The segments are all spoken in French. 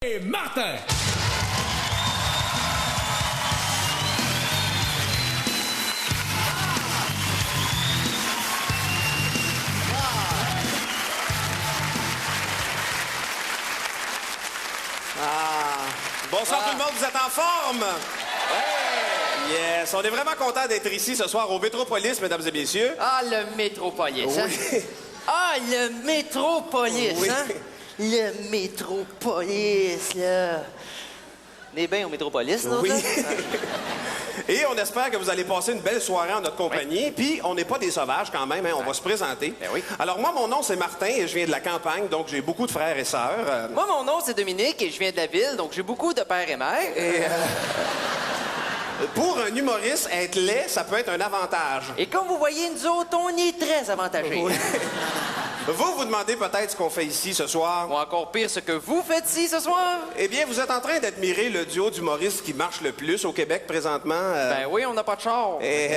Et Martin! Bonsoir tout le monde, vous êtes en forme? Yes, on est vraiment content d'être ici ce soir au Métropolis, mesdames et messieurs. Ah, le Métropolis, hein? Oui. Ah, le Métropolis, Oui. hein? Le Métropolis, là. On est bien au Métropolis, là? Oui. Et on espère que vous allez passer une belle soirée en notre compagnie. Puis, on n'est pas des sauvages quand même, hein, on va se présenter. Ben oui. Alors, moi, mon nom, c'est Martin et je viens de la campagne, donc j'ai beaucoup de frères et sœurs. Moi, mon nom, c'est Dominique et je viens de la ville, donc j'ai beaucoup de pères et mères. Et, pour un humoriste, être laid, ça peut être un avantage. Et comme vous voyez, nous autres, on est très avantagés. Oui. Vous demandez peut-être ce qu'on fait ici ce soir. Ou encore pire, ce que vous faites ici ce soir. Eh bien, vous êtes en train d'admirer le duo d'humoristes qui marche le plus au Québec présentement. Ben oui, on n'a pas de char. Et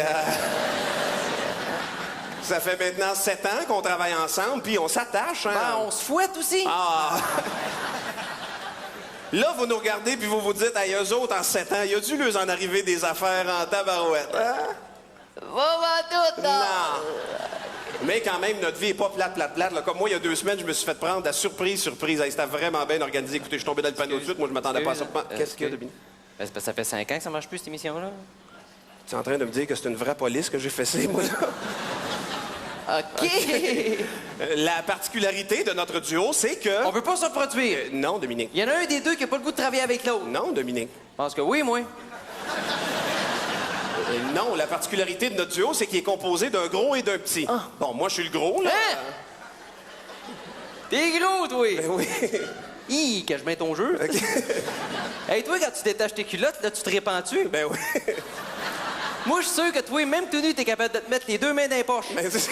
ça fait maintenant 7 ans qu'on travaille ensemble, puis on s'attache. Hein? Ben, on se fouette aussi. Ah! Là, vous nous regardez, puis vous vous dites, hey, eux autres, en 7 ans, il a dû leur en arriver des affaires en tabarouette. Hein? Va tout, Non! Mais quand même, notre vie est pas plate. Là, comme moi, il y a 2 semaines, je me suis fait prendre à surprise. Hey, c'était vraiment bien organisé. Écoutez, je suis tombé dans le panneau tout de suite. Moi, je m'attendais pas à ça. Qu'est-ce qu'il y a, Dominique? Ben, c'est parce que ça fait 5 ans que ça marche plus, cette émission-là. Tu es en train de me dire que c'est une vraie police que j'ai fessée, moi, là? OK. La particularité de notre duo, c'est que... On peut pas se reproduire. Non, Dominique. Il y en a un des deux qui a pas le goût de travailler avec l'autre. Non, Dominique. Je pense que oui, moi. Non, la particularité de notre duo, c'est qu'il est composé d'un gros et d'un petit. Ah. Bon, moi, je suis le gros, là. Hein? T'es gros, toi. Ben oui. Hi, cache bien ton jeu. OK. Hey, toi, quand tu détaches tes culottes, là, tu te répands-tu? Ben oui. Moi, je suis sûr que toi, même tout nu, t'es capable de te mettre les 2 mains dans les poches. Ben, c'est...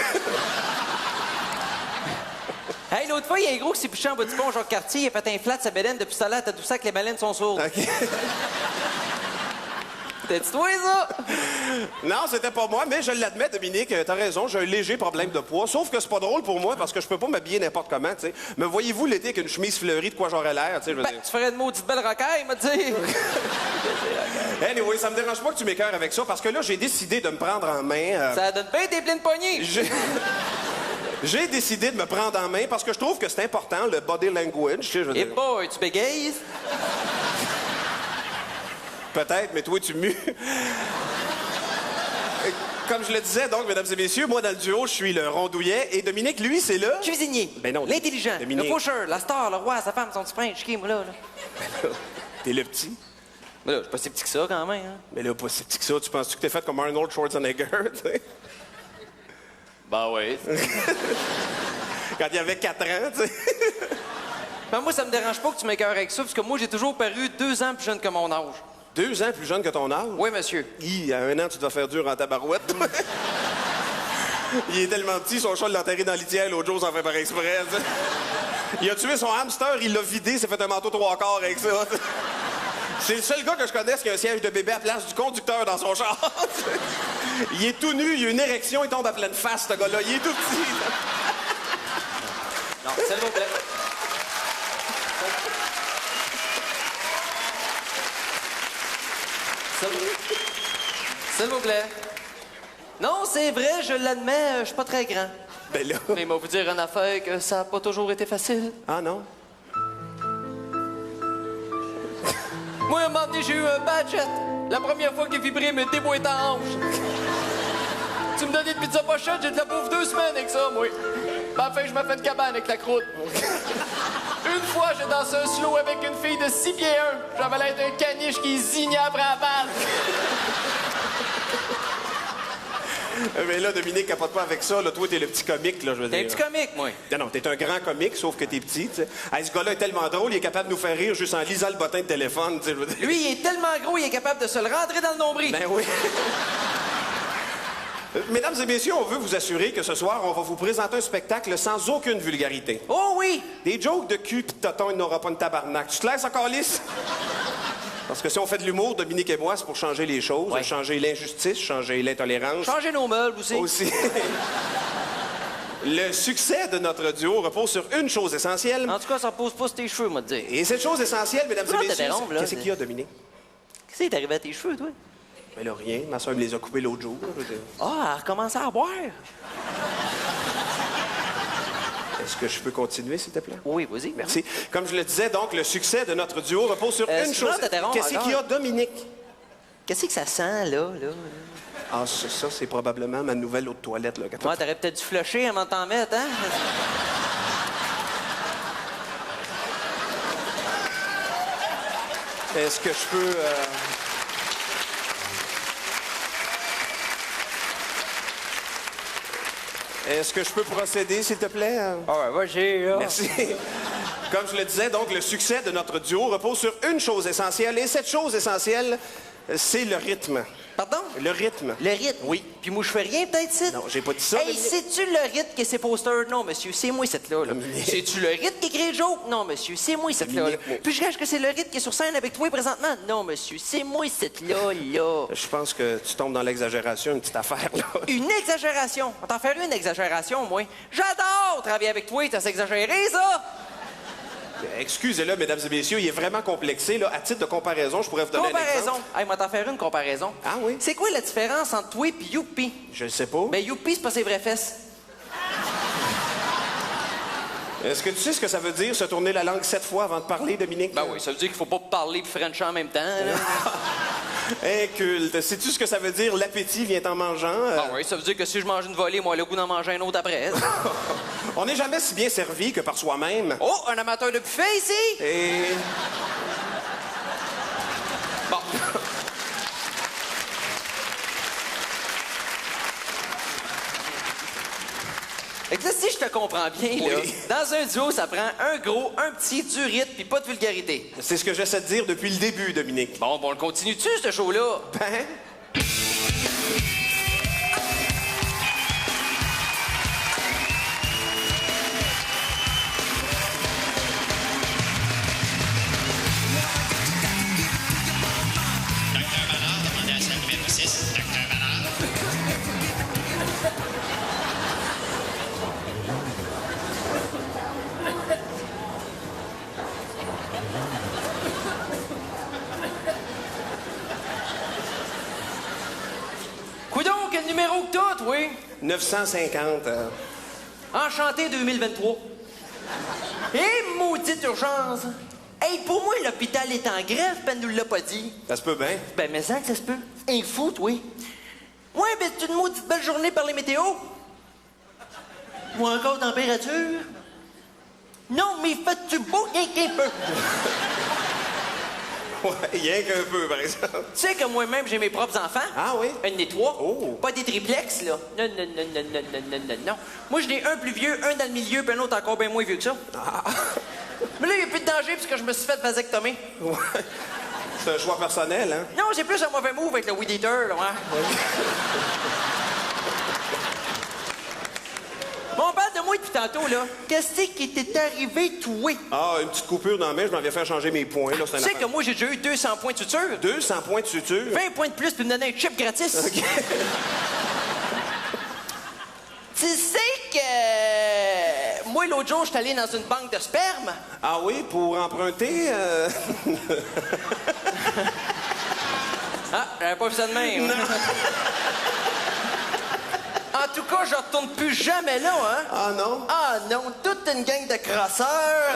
Hey, l'autre fois, il y a un gros qui s'est piché en bas du pont, Jacques Cartier, il a fait un flat de sa baleine, depuis ça là, t'as tout ça que les baleines sont sourdes. OK. T'as-tu toi, ça? Non, c'était pas moi, mais je l'admets, Dominique, t'as raison, j'ai un léger problème de poids, sauf que c'est pas drôle pour moi parce que je peux pas m'habiller n'importe comment, tu sais. Me voyez-vous l'été avec une chemise fleurie, de quoi j'aurais l'air, tu sais, je veux Ben, dire. tu ferais de maudite belle rocaille, m'a dit. Anyway, ça me dérange pas que tu m'écœures avec ça parce que là, j'ai décidé de me prendre en main. Ça donne bien tes pleines poignées. J'ai décidé de me prendre en main parce que je trouve que c'est important, le body language, tu sais, je veux Et dire. boy, tu bégayes? Peut-être, mais toi, tu mues. Comme je le disais, donc, mesdames et messieurs, moi, dans le duo, je suis le rondouillet. Et Dominique, lui, c'est le... Cuisinier. Ben non. L'intelligent. Dominique. Le faucheur, la star, le roi, sa femme, son petit prince, moi, là. T'es le petit. Mais là, je suis pas si petit que ça, quand même, hein. Mais là, pas si petit que ça. Tu penses-tu que t'es fait comme Arnold Schwarzenegger, tu sais? Ben oui. Quand il avait 4 ans, tu sais. Ben moi, ça me dérange pas que tu m'écœures avec ça, parce que moi, j'ai toujours paru 2 ans plus jeune que mon âge. 2 ans plus jeune que ton âge? Oui, monsieur. Il a 1 an, tu dois faire dur en tabarouette, toi. Il est tellement petit, son chat l'a enterré dans la litière l'autre jour sans faire par exprès. Tu sais. Il a tué son hamster, il l'a vidé, s'est fait un manteau 3/4 avec ça. C'est le seul gars que je connaisse qui a un siège de bébé à place du conducteur dans son char. Il est tout nu, il a une érection, il tombe à pleine face, ce gars-là. Il est tout petit. Non, s'il vous plaît. S'il vous plaît. Non, c'est vrai, je l'admets, je suis pas très grand. Ben là... Mais il m'a vous dire une affaire que ça a pas toujours été facile. Ah non? Moi, un moment donné, j'ai eu un badget. La première fois qu'il vibrait me déboîtait en hanche. Tu me donnais de pizza pochette, j'ai de la bouffe 2 semaines avec ça, moi. Ben, enfin, je me fais de cabane avec la croûte. Une fois, j'ai dansé un slow avec une fille de 6 pieds 1. J'avais l'air d'un caniche qui zignait après la balle. Mais là, Dominique, capote pas avec ça. Là, toi, t'es le petit comique, là, je veux T'es dire. un petit comique, moi. Non, non, t'es un grand comique, sauf que t'es petit, tu sais. Hey, ce gars-là est tellement drôle, il est capable de nous faire rire juste en lisant le bottin de téléphone, tu sais, je veux dire. Lui, il est tellement gros, il est capable de se le rentrer dans le nombril. Ben oui. Mesdames et messieurs, on veut vous assurer que ce soir, on va vous présenter un spectacle sans aucune vulgarité. Oh oui! Des jokes de cul pis de tonton, il n'aura pas une tabarnak. Tu te laisses encore lisse? Parce que si on fait de l'humour, Dominique et moi, c'est pour changer les choses, Ouais. changer l'injustice, changer l'intolérance. Changer nos meubles aussi. Aussi. Le succès de notre duo repose sur une chose essentielle. En tout cas, ça repose pas sur tes cheveux, moi, te dire. Et cette chose essentielle, mesdames et Pourquoi messieurs, t'interrompes, là? qu'est-ce qu'il y a, Dominique? Qu'est-ce qui est arrivé à tes cheveux, toi? Ben là, rien. Ma soeur me les a coupés l'autre jour. Là. Ah, elle a recommencé à boire. Est-ce que je peux continuer, s'il te plaît? Oui, vas-y. Merci. Comme je le disais, donc, le succès de notre duo repose sur une excuse-moi chose. de t'interrompre Qu'est-ce qu'il y a, Dominique? Qu'est-ce que ça sent, là? Ah, ça, c'est probablement ma nouvelle eau de toilette, là. Moi, t'aurais peut-être dû flusher avant de t'en mettre, hein? Est-ce que je peux... Est-ce que je peux procéder, s'il te plaît? Ah ouais, vas-y, là. Merci. Comme je le disais, donc, le succès de notre duo repose sur une chose essentielle. Et cette chose essentielle, c'est le rythme. Pardon? Le rythme. Le rythme? Oui. Puis moi, je fais rien, peut-être, c'est? Non, j'ai pas dit ça. Hey, c'est-tu le rythme qui est ces posters? Non, monsieur, c'est moi, cette là. C'est-tu le rythme qui crée le joke? Non, monsieur, c'est moi, cette là. Puis je gâche que c'est le rythme qui est sur scène avec toi présentement? Non, monsieur, c'est moi, cette là. Je pense que tu tombes dans l'exagération, une petite affaire, là. Une exagération? On t'en fait une exagération, moi. J'adore travailler avec toi, t'as exagéré, ça? Excusez-le, mesdames et messieurs, il est vraiment complexé. Là. À titre de comparaison, je pourrais vous donner un exemple. Comparaison. Hey, moi, t'en faire une comparaison. Ah oui? C'est quoi la différence entre toi et Youpi? Je le sais pas. Ben, Youpi, c'est pas ses vraies fesses. Est-ce que tu sais ce que ça veut dire, se tourner la langue 7 fois avant de parler, Dominique? Ben oui, ça veut dire qu'il faut pas parler puis French en même temps, là. Inculte. Sais-tu ce que ça veut dire, l'appétit vient en mangeant? Ah oui, ça veut dire que si je mange une volée, moi, le goût d'en manger un autre après. On n'est jamais si bien servi que par soi-même. Oh, un amateur de buffet ici? Et... Bon. Fait que là, si je te comprends bien, là, Oui. dans un duo, ça prend un gros, un petit, du rythme, puis pas de vulgarité. C'est ce que j'essaie de dire depuis le début, Dominique. Bon, on le continue-tu, ce show-là? Ben... Docteur Ballard, demandez à la salle numéro 6. Docteur Ballard. Coudon, quel numéro que t'as, toi? 950. Enchanté 2023. Et maudite urgence! Hey, pour moi, l'hôpital est en grève, ben nous l'a pas dit. Ça se peut bien. Ben, mais ça que ça se peut. Un fou, oui. Ouais, ben, c'est une maudite belle journée par les météos. Ou encore température. Non, mais fais-tu beau rien qu'un peu? Ouais, rien qu'un peu, par exemple. Tu sais que moi-même, j'ai mes propres enfants. Ah oui? Un des trois. Oh. Pas des triplex, là. Non, non, non, non, non, non, non, non, non. Moi, j'en ai un plus vieux, un dans le milieu, puis un autre encore bien moins vieux que ça. Ah. Mais là, il n'y a plus de danger puisque je me suis fait vasectomer. Ouais. C'est un choix personnel, hein? Non, j'ai plus un mauvais move avec le weed eater, là, ouais. Bon, on parle de moi depuis tantôt, là. Qu'est-ce qui t'est arrivé, toi? Ah, une petite coupure dans la main, je m'en viens faire changer mes points, là. C'est Tu sais que moi, j'ai déjà eu 200 points de suture. 200 points de suture. 20 points de plus puis me donner un chip gratis. OK. Tu sais que... moi, l'autre jour, je suis allé dans une banque de sperme. Ah oui, pour emprunter... Ah, j'avais pas vu ça de même. En tout cas, je retourne plus jamais là, hein? Ah non? Ah non, toute une gang de crosseurs.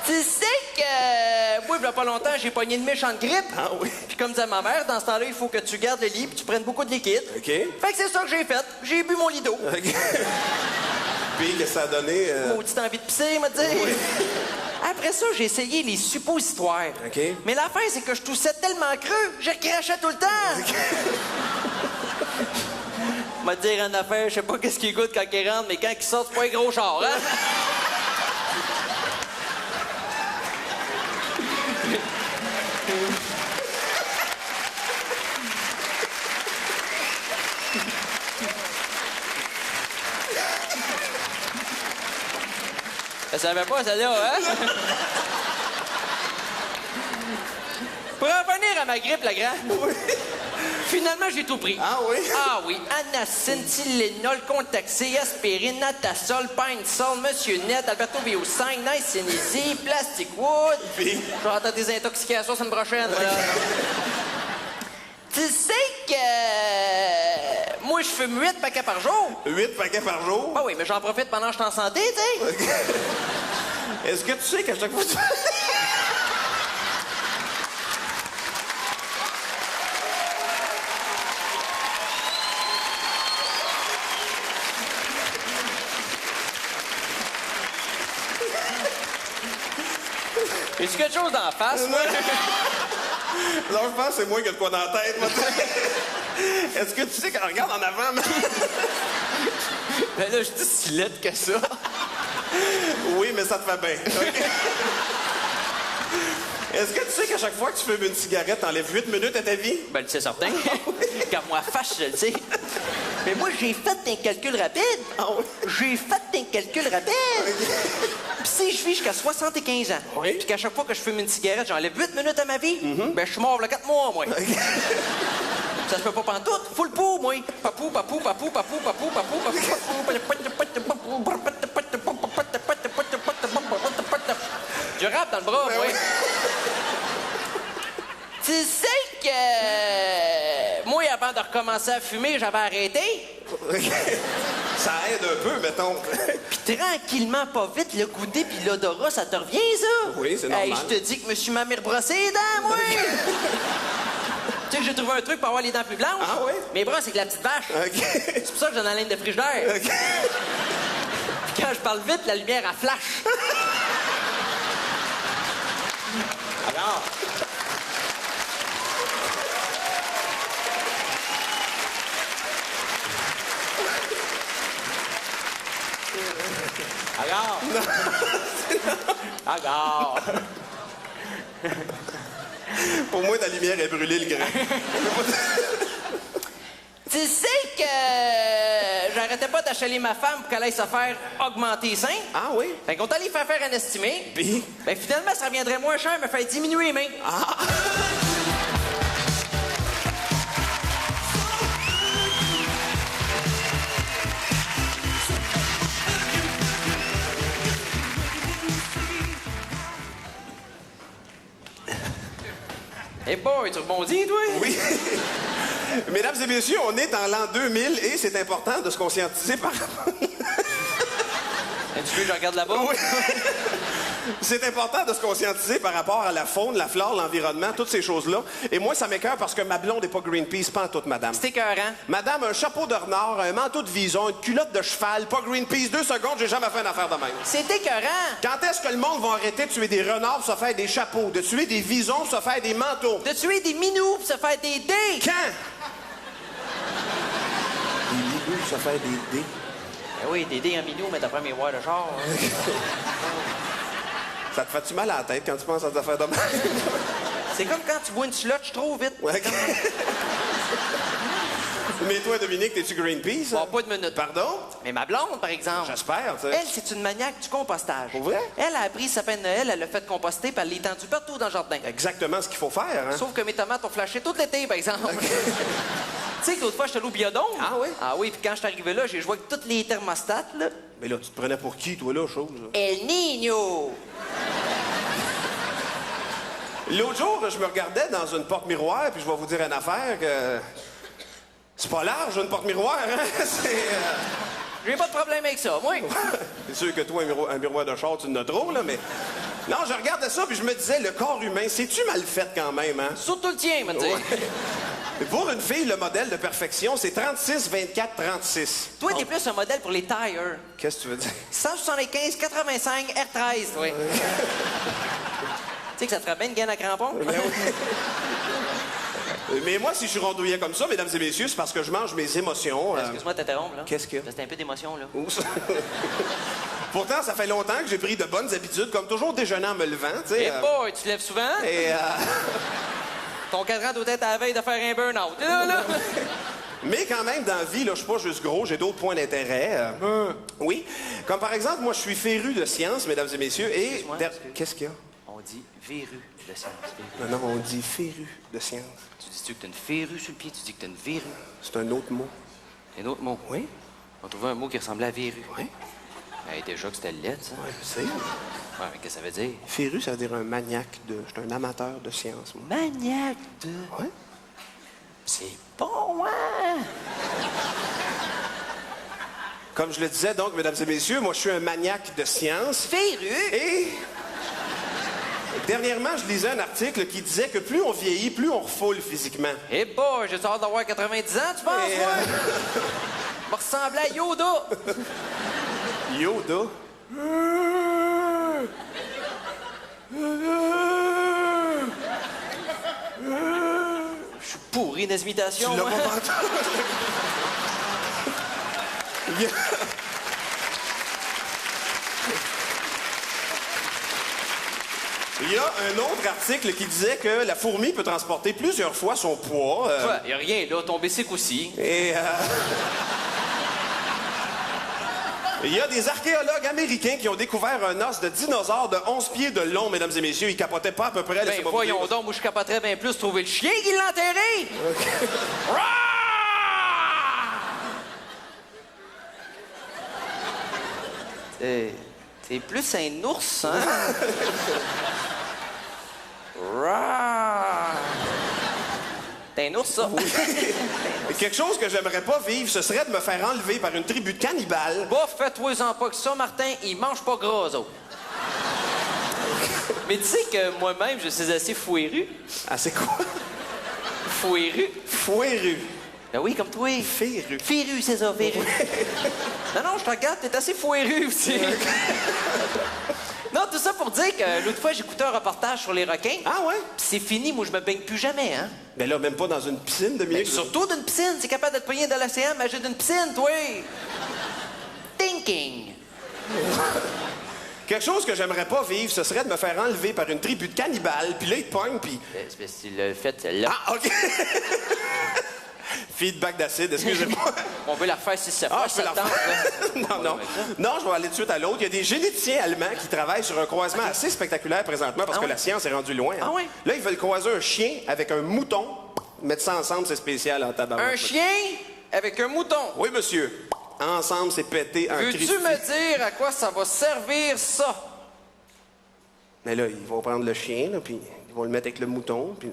Tu sais que... moi, il y a pas longtemps, j'ai pogné une méchante grippe. Ah oui? Puis comme disait ma mère, dans ce temps-là, il faut que tu gardes le lit puis tu prennes beaucoup de liquide. OK. Fait que c'est ça que j'ai fait. J'ai bu mon lit d'eau. OK. Puis, qu'est-ce que ça a donné? Maudite envie de pisser, m'a dit. Après ça, j'ai essayé les suppositoires. OK. Mais l'affaire, c'est que je toussais tellement creux, je crachais tout le temps. M'a dire en affaire, je sais pas qu'est-ce qu'il goûte quand il rentre, mais quand il sort, c'est pas un gros char, hein? Je savais pas, celle-là, hein? Pour en revenir à ma grippe, la grande. Finalement, j'ai tout pris. Ah oui? Ah oui. Anacine, Tylenol, Contaxé, Aspirine, Natasol, Pine-Sol, Monsieur Net, Alberto VO5, Nice Easy, Plastic Wood. Puis? Je vais attendre des intoxications la semaine prochaine. Voilà. Tu sais que... moi, je fume 8 paquets par jour. 8 paquets par jour? Ah oui, mais j'en profite pendant que je suis en santé, tu sais. Est-ce que tu sais qu'à chaque fois que tu... As-tu quelque chose dans la face, moi? Non, je pense que c'est moi qui ai de quoi dans la tête, moi. Est-ce que tu sais quand regarde en avant? Ben là, je dis si laide que ça. Oui, mais ça te fait bien. OK? Est-ce que tu sais qu'à chaque fois que tu fumes une cigarette, t'enlèves 8 minutes à ta vie? Ben, c'est certain. Quand moi fâche, je le sais. Mais moi, j'ai fait un calcul rapide. Ah oui? J'ai fait un calcul rapide. Puis si je vis jusqu'à 75 ans, Oui. puis qu'à chaque fois que je fume une cigarette, j'enlève 8 minutes à ma vie, ben je suis mort, là, 4 mois, moi. Ça se peut pas pantoute. Full pou, moi. Papou, papou, papou, papou, papou, papou, je rappe dans le bras, Ben moi. oui. Tu sais que... moi, avant de recommencer à fumer, j'avais arrêté. Ça aide un peu, mettons. Puis tranquillement, pas vite, le goûter puis l'odorat, ça te revient, ça? Oui, c'est normal. Hey, je te dis que je me suis mamie rebrossé les dents, moi! Tu sais que j'ai trouvé un truc pour avoir les dents plus blanches. Ah oui? Mes bras, c'est que la petite vache. OK. C'est pour ça que j'ai dans la ligne de frigidaire. OK. Puis quand je parle vite, la lumière, elle flash. Alors... Alors. Pour moi, ta lumière est brûlée, le grain. Tu sais que j'arrêtais pas d'achaler ma femme pour qu'elle aille se faire augmenter les seins. Ah oui? Fait qu'on est allé faire un estimé. Puis? Ben finalement, ça reviendrait moins cher, me faire diminuer les mains. Ah! Eh boy, tu rebondis, toi? Oui. Mesdames et messieurs, on est en l'an 2000 et c'est important de se conscientiser par... Tu veux que je regarde là-bas? Oui. C'est important de se conscientiser par rapport à la faune, la flore, l'environnement, toutes ces choses-là. Et moi, ça m'écoeure parce que ma blonde n'est pas Greenpeace, pas en toute, madame. C'est écœurant. Madame, un chapeau de renard, un manteau de vison, une culotte de cheval, pas Greenpeace. 2 secondes, j'ai jamais fait une affaire de même. C'est écœurant. Quand est-ce que le monde va arrêter de tuer des renards pour se faire des chapeaux, de tuer des visons pour se faire des manteaux? De tuer des minous pour se faire des dés. Quand? Des minous pour se faire des dés. Ben oui, des dés en minou, mais d'après mes voix de char. Ça te fait-tu mal à la tête quand tu penses à des affaires de même? C'est comme quand tu bois une slotch trop vite. Ouais. Mais toi, Dominique, t'es-tu Greenpeace? Bon, pas de minute. Pardon? Mais ma blonde, par exemple. J'espère, tu sais. Elle, c'est une maniaque du compostage. Pour vrai? Elle a appris sa peine de Noël, elle l'a fait composter, puis elle l'a étendu partout dans le jardin. Exactement ce qu'il faut faire, hein? Sauf que mes tomates ont flashé tout l'été, par exemple. Tu sais que l'autre fois, j'étais allé au biodôme. Ah oui? Ah oui, puis quand je suis arrivé là, j'ai joué avec tous les thermostats, là. Mais là, tu te prenais pour qui, toi, là, chose? El Niño! L'autre jour, je me regardais dans une porte-miroir, puis je vais vous dire une affaire que... C'est pas large, une porte-miroir, hein? C'est... J'ai pas de problème avec ça, moi. C'est sûr que toi, un miroir de char, tu en as trop, là, mais... Non, je regardais ça, puis je me disais, le corps humain, c'est-tu mal fait quand même, hein? Surtout le tien, me dire. Mais pour une fille, le modèle de perfection, c'est 36, 24, 36. Toi, t'es plus un modèle pour les tires. Qu'est-ce que tu veux dire? 175, 85, R13, oui. Tu sais que ça te ferait bien une gaine à crampons? Ben oui. Mais moi, si je suis rondouillet comme ça, mesdames et messieurs, c'est parce que je mange mes émotions. Excuse-moi de t'interrompre, là. Qu'est-ce qu'il y a? C'était un peu d'émotion, là. Où ça? Pourtant, ça fait longtemps que j'ai pris de bonnes habitudes, comme toujours déjeuner en me levant, tu sais. Eh boy, tu te lèves souvent? Et Ton cadran doit être à la veille de faire un burn-out. Là. Mais quand même, dans la vie, là, je suis pas juste gros, j'ai d'autres points d'intérêt. Oui. Comme par exemple, moi, je suis féru de sciences, mesdames et messieurs, et... Excuse-moi, Qu'est-ce qu'il y a? On On dit verrue de science. Non, non, on dit féru de science. Tu dis-tu que t'as une férue sur le pied? Tu dis que t'as une verrue? C'est un autre mot. Un autre mot? Oui? On trouvait un mot qui ressemblait à verrue. Oui? Hey, déjà que c'était lettre, ça. Oui, je sais. Ouais, mais qu'est-ce que ça veut dire? Féru, ça veut dire un maniaque de... Je suis un amateur de science, moi. Maniaque de... Oui? C'est bon, hein? Comme je le disais, donc, mesdames et messieurs, moi, je suis un maniaque de science. Verrue? Et... Dernièrement, je lisais un article qui disait que plus on vieillit, plus on refoule physiquement. Eh boy, j'ai hâte d'avoir 90 ans, tu penses, Et, ouais? Va ressembler à Yoda. Yoda? Je suis pourri des imitations, Tu l'as moi. pas entendu? Il y a un autre article qui disait que la fourmi peut transporter plusieurs fois son poids. Ouais, y a rien, là. Ton bicycle aussi. Et il y a des archéologues américains qui ont découvert un os de dinosaure de 11 pieds de long, mesdames et messieurs. Ils capotaient pas à peu près. Ben, laissez-moi vous voyons dire. donc, moi, je capoterais bien plus trouver le chien qui l'a enterré. T'es plus un ours, hein? Rah! T'es un ours, ça? Quelque chose que j'aimerais pas vivre, ce serait de me faire enlever par une tribu de cannibales. Bof, fais-toi-en pas que ça, Martin, ils mangent pas gras, eux autres. Mais tu sais que moi-même, je suis assez fouéru. Ah, c'est quoi? Fouéru? Fouéru. Ben oui, comme toi. Féru. Féru, c'est ça, féru. Non, je te regarde, t'es assez fouéru aussi. Non, tout ça pour dire que l'autre fois, j'écoutais un reportage sur les requins. Ah ouais? Pis c'est fini, moi, je me baigne plus jamais, hein? Ben là, même pas dans une piscine, Dominique. Surtout d'une piscine, c'est capable de te pogner dans l'océan, mais j'ai d'une piscine, toi! Thinking! Quelque chose que j'aimerais pas vivre, ce serait de me faire enlever par une tribu de cannibales, puis là, ils te pognent, puis... C'est parce que tu l'as fait, celle-là. Ah, OK. Feedback d'acide, excusez-moi. On veut la refaire si ça Ah, fait, je peux la ça tente, refaire. là. Non, non. Non, je vais aller tout de suite à l'autre. Il y a des généticiens allemands qui travaillent sur un croisement assez spectaculaire présentement parce que la science est rendue loin. hein. Ah ouais? Là, ils veulent croiser un chien avec un mouton. Mettre ça ensemble, c'est spécial en tabarouette. Un chien avec un mouton. Oui, monsieur. Ensemble, c'est pété en Veux-tu Christi. me dire à quoi ça va servir, ça? Mais là, ils vont prendre le chien, là, puis ils vont le mettre avec le mouton, puis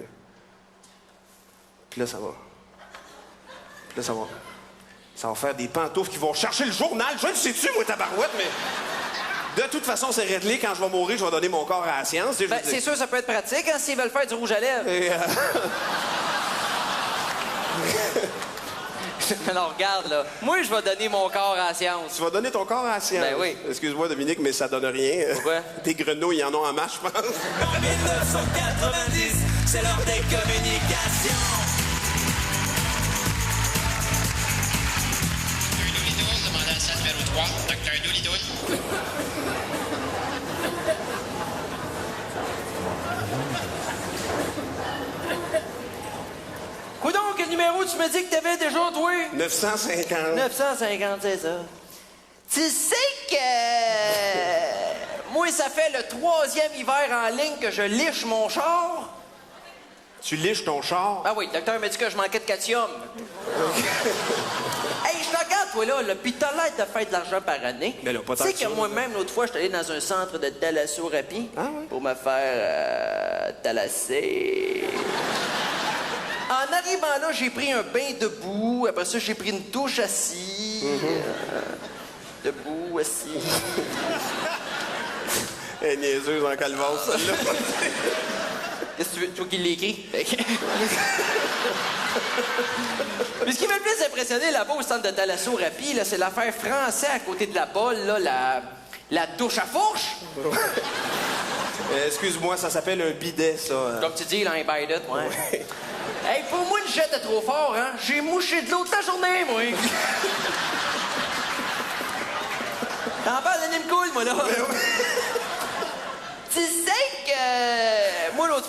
là, ça va. Puis là, ça va faire des pantoufles qui vont chercher le journal. Je le sais-tu, moi, tabarouette, mais... De toute façon, c'est réglé. Quand je vais mourir, je vais donner mon corps à la science. Ben, c'est sûr, ça peut être pratique, hein, s'ils veulent faire du rouge à lèvres. Et, Alors, regarde, là. Moi, je vais donner mon corps à la science. tu vas donner ton corps à la science. Ben oui. Excuse-moi, Dominique, mais ça donne rien. Pourquoi? Des grenouilles, ils en ont en masse, je pense. En 1990, c'est l'heure des communications. Dr. Doolittle, demandant à salle numéro 3. Dr. Doolittle. Coudonc, quel numéro tu me dis que t'avais déjà, toi? 950. 950, c'est ça. Tu sais que... Moi, ça fait le 3e hiver en ligne que je liche mon char. Tu liches ton char. Ah oui, le docteur m'a dit que je manquais de calcium. Hey, je te regarde, toi, là, pis t'as l'air de faire de l'argent par année. Ben là, pas tant Tu sais que que ça, moi-même, l'autre fois, j'étais allé dans un centre de thalassothérapie pour me faire thalasser. En arrivant là, j'ai pris un bain debout. Après ça, j'ai pris une douche assis. Debout, assis. Elle est niaiseuse en calvasse, celle-là. Qu'est-ce que tu veux? Toi qui l'ai écrit. Mais ce qui m'a le plus impressionné là-bas au centre de thalassothérapie, là, c'est l'affaire française à côté de la bolle, là, la douche à fourche. Excuse-moi, ça s'appelle un bidet, ça. Comme tu dis, là, un bail ouais. Hey, pour moi, le jet est trop fort, hein? J'ai mouché de l'eau toute la journée, moi. T'en parles de Nimcool, moi, là. Tu sais que... moi, l'autre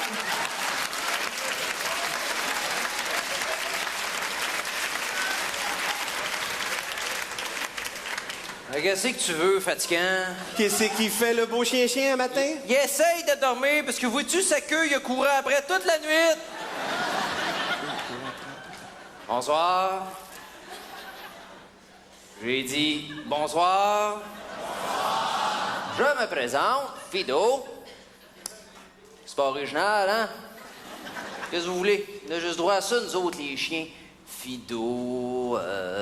Qu'est-ce que tu veux, fatigant? Qu'est-ce qui fait le beau chien-chien un matin? Il essaye de dormir parce que vois-tu, sa queue, il a couru après toute la nuit. Bonsoir. J'ai dit bonsoir. Je me présente, Fido. C'est pas original, hein? Qu'est-ce que vous voulez? On a juste droit à ça, nous autres, les chiens. Fido,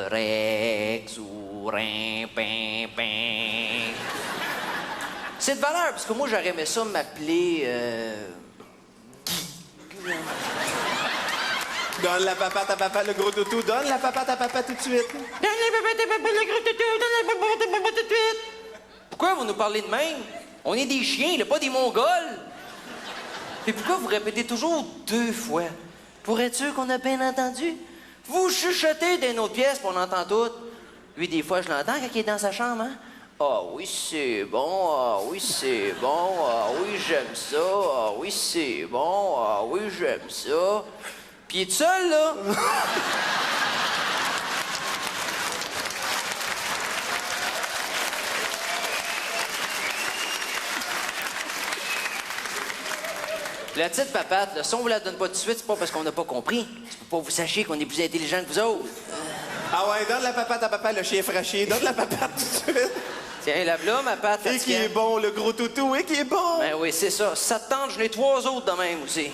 Rex ou Rimpin. C'est de valeur, parce que moi, j'aurais aimé ça m'appeler... Guy. Donne la papate à papa, le gros toutou. Donne la papate à papa tout de suite. Donne la papate à papa, le gros toutou. Donne la papate à papa tout de suite. Pourquoi vous nous parlez de même? On est des chiens, là, pas des Mongols. Et pourquoi vous répétez toujours 2 fois? Pour être sûr qu'on a bien entendu? Vous chuchotez d'une autre pièce, puis on entend tout. Lui, des fois, je l'entends quand il est dans sa chambre, hein? Ah oui, c'est bon, ah oui, c'est bon, ah oui, j'aime ça, ah oui, c'est bon, ah oui, j'aime ça. Puis il est tout seul, là. La petite papate, là, si on vous la donne pas tout de suite, c'est pas parce qu'on n'a pas compris. C'est pour pas que vous sachiez qu'on est plus intelligent que vous autres. Ah ouais, donne la papate à papa, le chien fraîché. Donne la papate tout de suite. Tiens, là, ma patte. Et qui est bon, le gros toutou, et qui est bon. Ben oui, c'est ça. Ça te tente, j'en ai 3 autres de même aussi.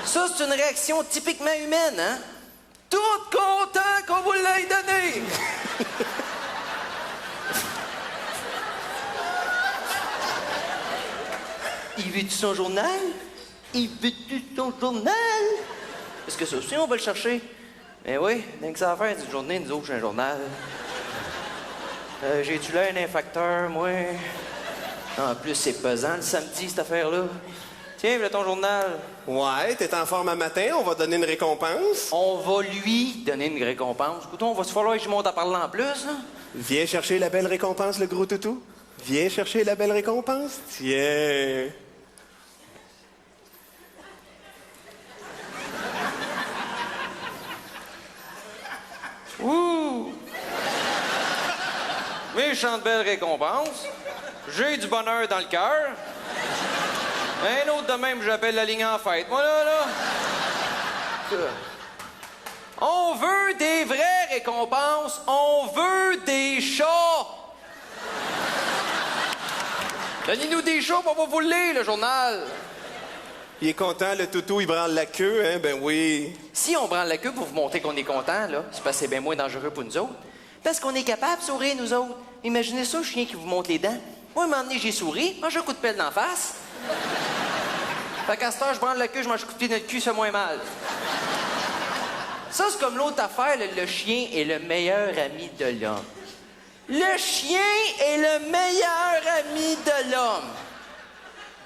Ça, c'est une réaction typiquement humaine, hein? Tout content qu'on vous l'ait donné! Il veut-tu son journal? Il veut-tu son journal? Est-ce que ça aussi, on va le chercher? Ben oui, dès que ça va faire une journée, nous autres, j'ai un journal. J'ai-tu là un infacteur, moi? En plus, c'est pesant le samedi, cette affaire-là. Tiens, voilà ton journal. Ouais, t'es en forme un matin, on va donner une récompense. On va lui donner une récompense. Écoute, on va se falloir que je monte à parler en plus, là. Viens chercher la belle récompense, le gros toutou. Viens chercher la belle récompense. Tiens. Ouh! Méchante belle récompense. J'ai du bonheur dans le cœur. Un autre de même, j'appelle la ligne en fête. Moi, là. On veut des vraies récompenses. On veut des chats. Donnez-nous des chats, on va vous le lire, le journal. Il est content, le toutou, il branle la queue, hein? Ben oui. Si on branle la queue pour vous montrer qu'on est content, là, c'est parce que c'est bien moins dangereux pour nous autres. Parce qu'on est capable de sourire, nous autres. Imaginez ça, un chien qui vous montre les dents. Moi, un moment donné, j'ai souri, mange un coup de pelle d'en face. Fait qu'à cette heure, je branle la queue, je mange un coup de pied dans le cul, ça fait moins mal. Ça, c'est comme l'autre affaire, le chien est le meilleur ami de l'homme. Le chien est le meilleur ami de l'homme.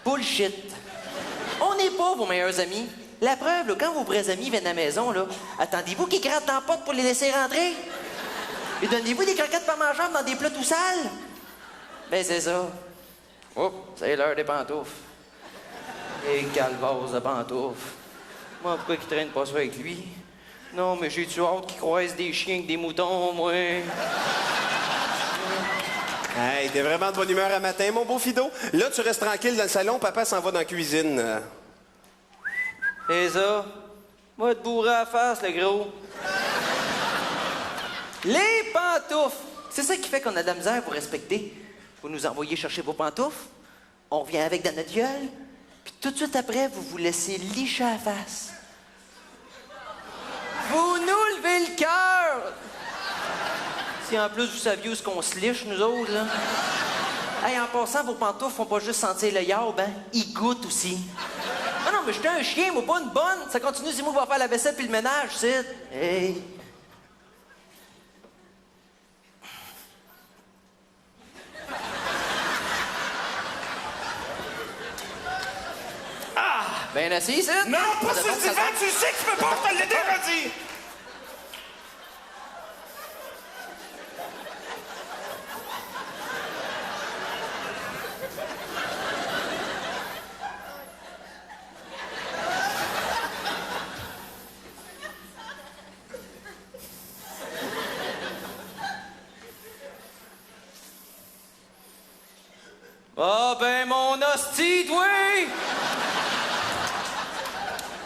Bullshit. On n'est pas vos meilleurs amis. La preuve, là, quand vos vrais amis viennent à la maison, là, attendez-vous qu'ils grattent dans la porte pour les laisser rentrer? Et donnez-vous des croquettes pas mangeables dans des plats tout sales? Ben, c'est ça. Oups, c'est l'heure des pantoufles. Et calvasse de pantoufles. Moi, pourquoi qu'il traîne pas ça avec lui? Non, mais j'ai-tu hâte qu'il croise des chiens avec des moutons, moi? Hey, t'es vraiment de bonne humeur à matin, mon beau Fido. Là, tu restes tranquille dans le salon, papa s'en va dans la cuisine. C'est ça. Moi, te bourrer à la face, le gros. Les pantoufles! C'est ça qui fait qu'on a de la misère pour respecter. Vous nous envoyez chercher vos pantoufles, on revient avec dans notre gueule, puis tout de suite après, vous vous laissez licher à la face. Vous nous levez le cœur! Si en plus vous saviez où est-ce qu'on se liche, nous autres, là. Hey, en passant, vos pantoufles font pas juste sentir le yarb, hein? Ils goûtent aussi. Ah non, mais j'étais un chien, moi, pas une bonne. Ça continue, c'est moi qui va faire la vaisselle puis le ménage, c'est. Hey! Ah! Ben assis, c'est. Non, pas sur le divan, tu sais que tu peux pas, je te l'ai déjà dit! Ah, ben, mon hostie, toi!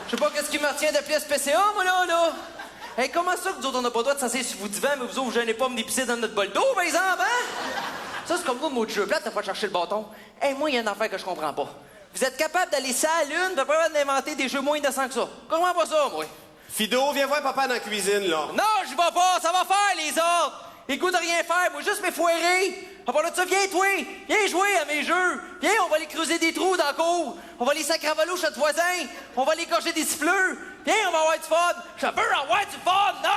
Je sais pas qu'est-ce qui me retient d'appeler SPCA, moi, là. Hey, comment ça que nous autres, on n'a pas le droit de s'asseoir sur vous divan, mais vous autres, vous gênez pas me dépisser dans notre bol d'eau, par exemple, hein? Ça, c'est comme moi, mot de jeu plate, t'as pas cherché le bâton. Hey, moi, il y a une affaire que je comprends pas. Vous êtes capable d'aller ça à la lune, pis pas d'inventer des jeux moins innocents que ça. Je comprends pas ça, moi. Fido, viens voir papa dans la cuisine, là. Non, j'y vais pas, ça va faire, les autres. Les goûts de rien faire, moi, juste mes foirés. À part de ça, viens, toi. Viens jouer à mes jeux. Viens, on va aller creuser des trous dans la cour. On va aller sacravaler chez notre voisin. On va aller gorger des siffleux. Viens, on va avoir du fun. Je veux avoir du fun, non?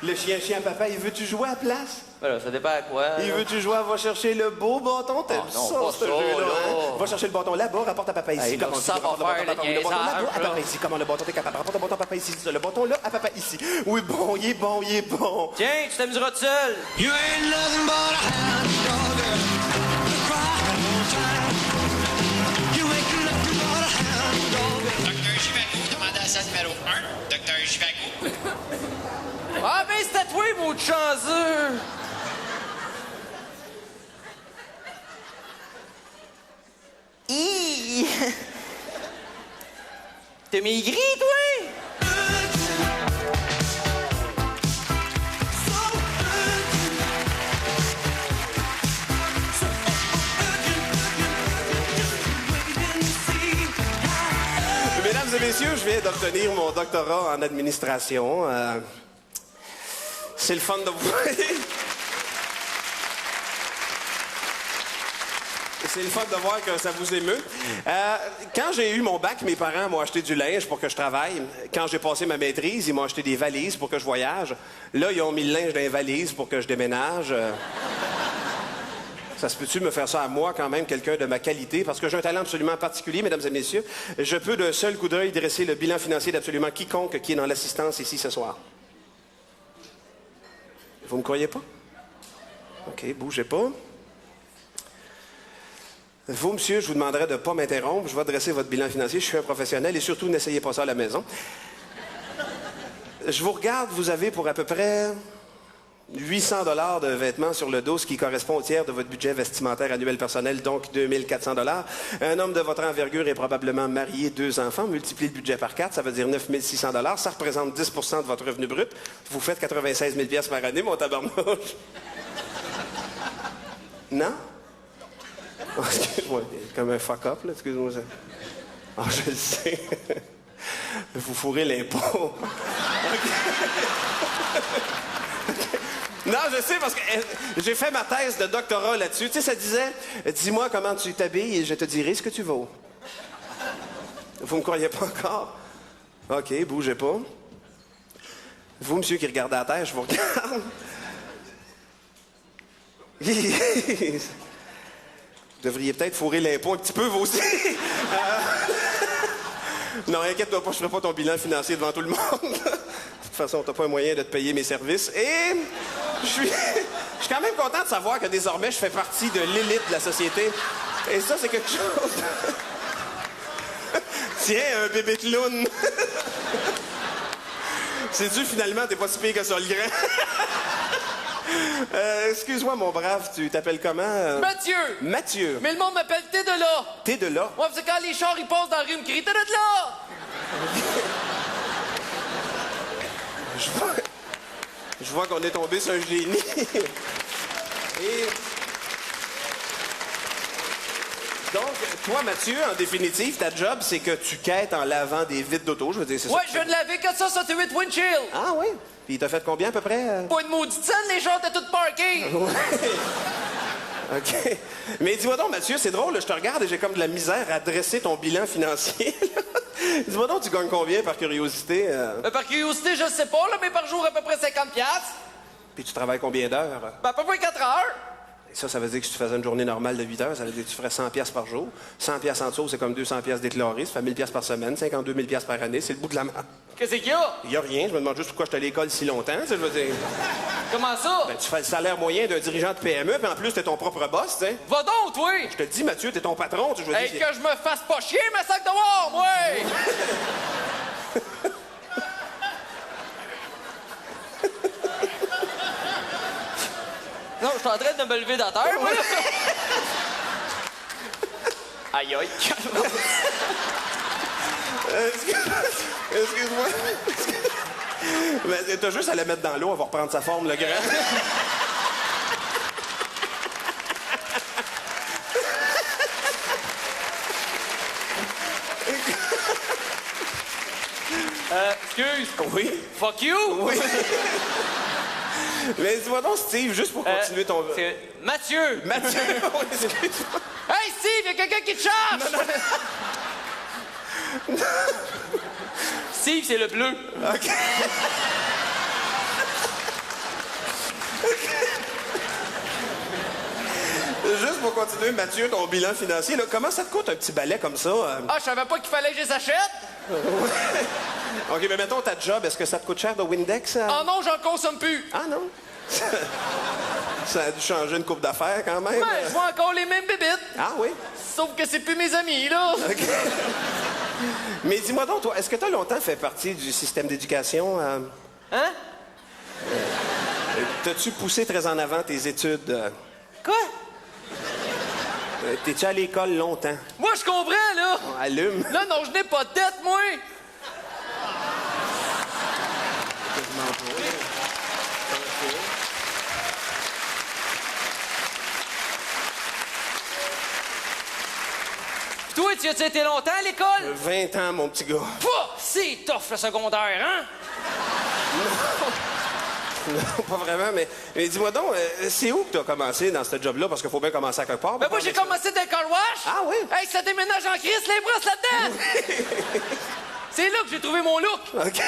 Le chien, papa, il veut-tu jouer à la place? Ben là, ça dépend à quoi. Il veut-tu jouer à va chercher le beau bâton? T'aimes non, ça, pas ce ça, jeu-là, là. hein? Va chercher le bâton là-bas, rapporte à papa ici. Hey, là, Comment ça tu va rapportes faire le bâton niaisage, là-bas, à là. papa ici. Comment le bâton, t'es capable? Rapporte le bâton à papa ici. Le bâton là, à papa ici. Oui, bon, il est bon, il est bon. Tiens, tu t'amuseras tout seul. You ain't nothing but a hound dog. You cry all the time. You ain't nothing but a hound dog. Docteur Givago, demandez à sa numéro 1. Docteur Givago. Ah, ben, c'est à toi, mon chanceux. Hi! T'es maigri, toi? Mesdames et messieurs, je viens d'obtenir mon doctorat en administration. C'est le fun de vous voir. C'est le fun de voir que ça vous émeut. Quand j'ai eu mon bac, mes parents m'ont acheté du linge pour que je travaille. Quand j'ai passé ma maîtrise, ils m'ont acheté des valises pour que je voyage. Là, ils ont mis le linge dans les valises pour que je déménage. Ça se peut-tu me faire ça à moi, quand même, quelqu'un de ma qualité? Parce que j'ai un talent absolument particulier, mesdames et messieurs. Je peux d'un seul coup d'œil dresser le bilan financier d'absolument quiconque qui est dans l'assistance ici ce soir. Vous me croyez pas? OK, bougez pas. Vous, monsieur, je vous demanderai de ne pas m'interrompre. Je vais dresser votre bilan financier. Je suis un professionnel et surtout, n'essayez pas ça à la maison. Je vous regarde, vous avez pour à peu près 800 $ de vêtements sur le dos, ce qui correspond au tiers de votre budget vestimentaire annuel personnel, donc 2400 $. Un homme de votre envergure est probablement marié, 2 enfants. Multipliez le budget par 4, ça veut dire 9600 $. Ça représente 10 % de votre revenu brut. Vous faites 96 000 $ par année, mon tabarnouche. Non? Oh, excuse-moi, comme un fuck-up, là, excuse-moi. Ah, je le sais. Vous fourrez l'impôt. Non, je sais, parce que j'ai fait ma thèse de doctorat là-dessus. Tu sais, ça disait, dis-moi comment tu t'habilles et je te dirai ce que tu vaux. Vous me croyez pas encore? OK, bougez pas. Vous, monsieur qui regardez à terre, je vous regarde. Vous devriez peut-être fourrer l'impôt un petit peu, vous aussi. Non, inquiète-toi pas, je ferai pas ton bilan financier devant tout le monde. De toute façon, t'as pas un moyen de te payer mes services. Et je suis quand même content de savoir que désormais, je fais partie de l'élite de la société. Et ça, c'est quelque chose... Tiens, un bébé clown. Sais-tu, finalement, t'es pas si pire que ça, le grand. Excuse-moi, mon brave, tu t'appelles comment? Mathieu! Mathieu. Mais le monde m'appelle T'es de là! T'es de là? Ouais, c'est quand les chars, ils passent dans la rue, ils me crient T'es de là! Je vois qu'on est tombé sur un génie. Et... Donc, toi, Mathieu, en définitive, ta job, c'est que tu quêtes en lavant des vitres d'auto, je veux dire, c'est ça? Ouais, je viens de laver 468 windshield! Ah oui? Puis t'as fait combien à peu près? Pas une maudite scène, les gens étaient tous parkés! OK. Mais dis-moi donc, Mathieu, c'est drôle, là, je te regarde et j'ai comme de la misère à dresser ton bilan financier. Dis-moi donc, tu gagnes combien par curiosité? Par curiosité, je sais pas, là, mais par jour, à peu près 50$. Puis tu travailles combien d'heures? Ben, à peu près 4 heures. Et ça veut dire que si tu faisais une journée normale de 8 heures, ça veut dire que tu ferais 100$ par jour. 100$ en dessous, c'est comme 200$ déclarés. Ça fait 1000$ par semaine, 52 000$ par année. C'est le bout de la main. Qu'est-ce qu'il y a? Il y a rien. Je me demande juste pourquoi je suis à l'école si longtemps. Tu sais, je veux dire... Comment ça? Ben, tu fais le salaire moyen d'un dirigeant de PME, puis en plus, t'es ton propre boss, tu sais. Va donc, toi! Je te le dis, Mathieu, t'es ton patron. Tu sais, je veux Hey, dire, que je me fasse pas chier, mais sac de war, moi! Non, je suis en train de me lever dans la terre, moi, là. Aïe, aïe. Excuse-moi. Mais t'as juste à la mettre dans l'eau, elle va reprendre sa forme, le grand. Excuse. Oui. Fuck you. Oui. Mais dis-moi donc, Steve, juste pour continuer ton... C'est Mathieu. Mathieu, oui, excuse-moi. Hey, Steve, y'a quelqu'un qui te charge. Steve, c'est le bleu. OK. Juste pour continuer, Mathieu, ton bilan financier, là, comment ça te coûte un petit balai comme ça? Ah, je savais pas qu'il fallait que je les achète. OK, mais mettons ta job, est-ce que ça te coûte cher de Windex? Oh non, j'en consomme plus. Ah non? Ça a dû changer une coupe d'affaires quand même. Ouais, je vois encore les mêmes bébites. Ah oui? Sauf que c'est plus mes amis, là. OK. Mais dis-moi donc, toi, est-ce que tu as longtemps fait partie du système d'éducation? Hein? T'as-tu poussé très en avant tes études? Quoi? T'es-tu à l'école longtemps? Moi, je comprends, là. On allume. Là, non, je n'ai pas de tête, moi. Toi, tu as-tu été longtemps à l'école? 20 ans, mon petit gars. Pouah, c'est tough, le secondaire, hein? Non, pas vraiment, mais dis-moi donc, c'est où que t'as commencé dans ce job-là? Parce qu'il faut bien commencer à quelque part. Ben moi, j'ai commencé dans le car wash. Ah oui? Hey, ça déménage en crise, les brosses là-dedans. C'est là que j'ai trouvé mon look. OK.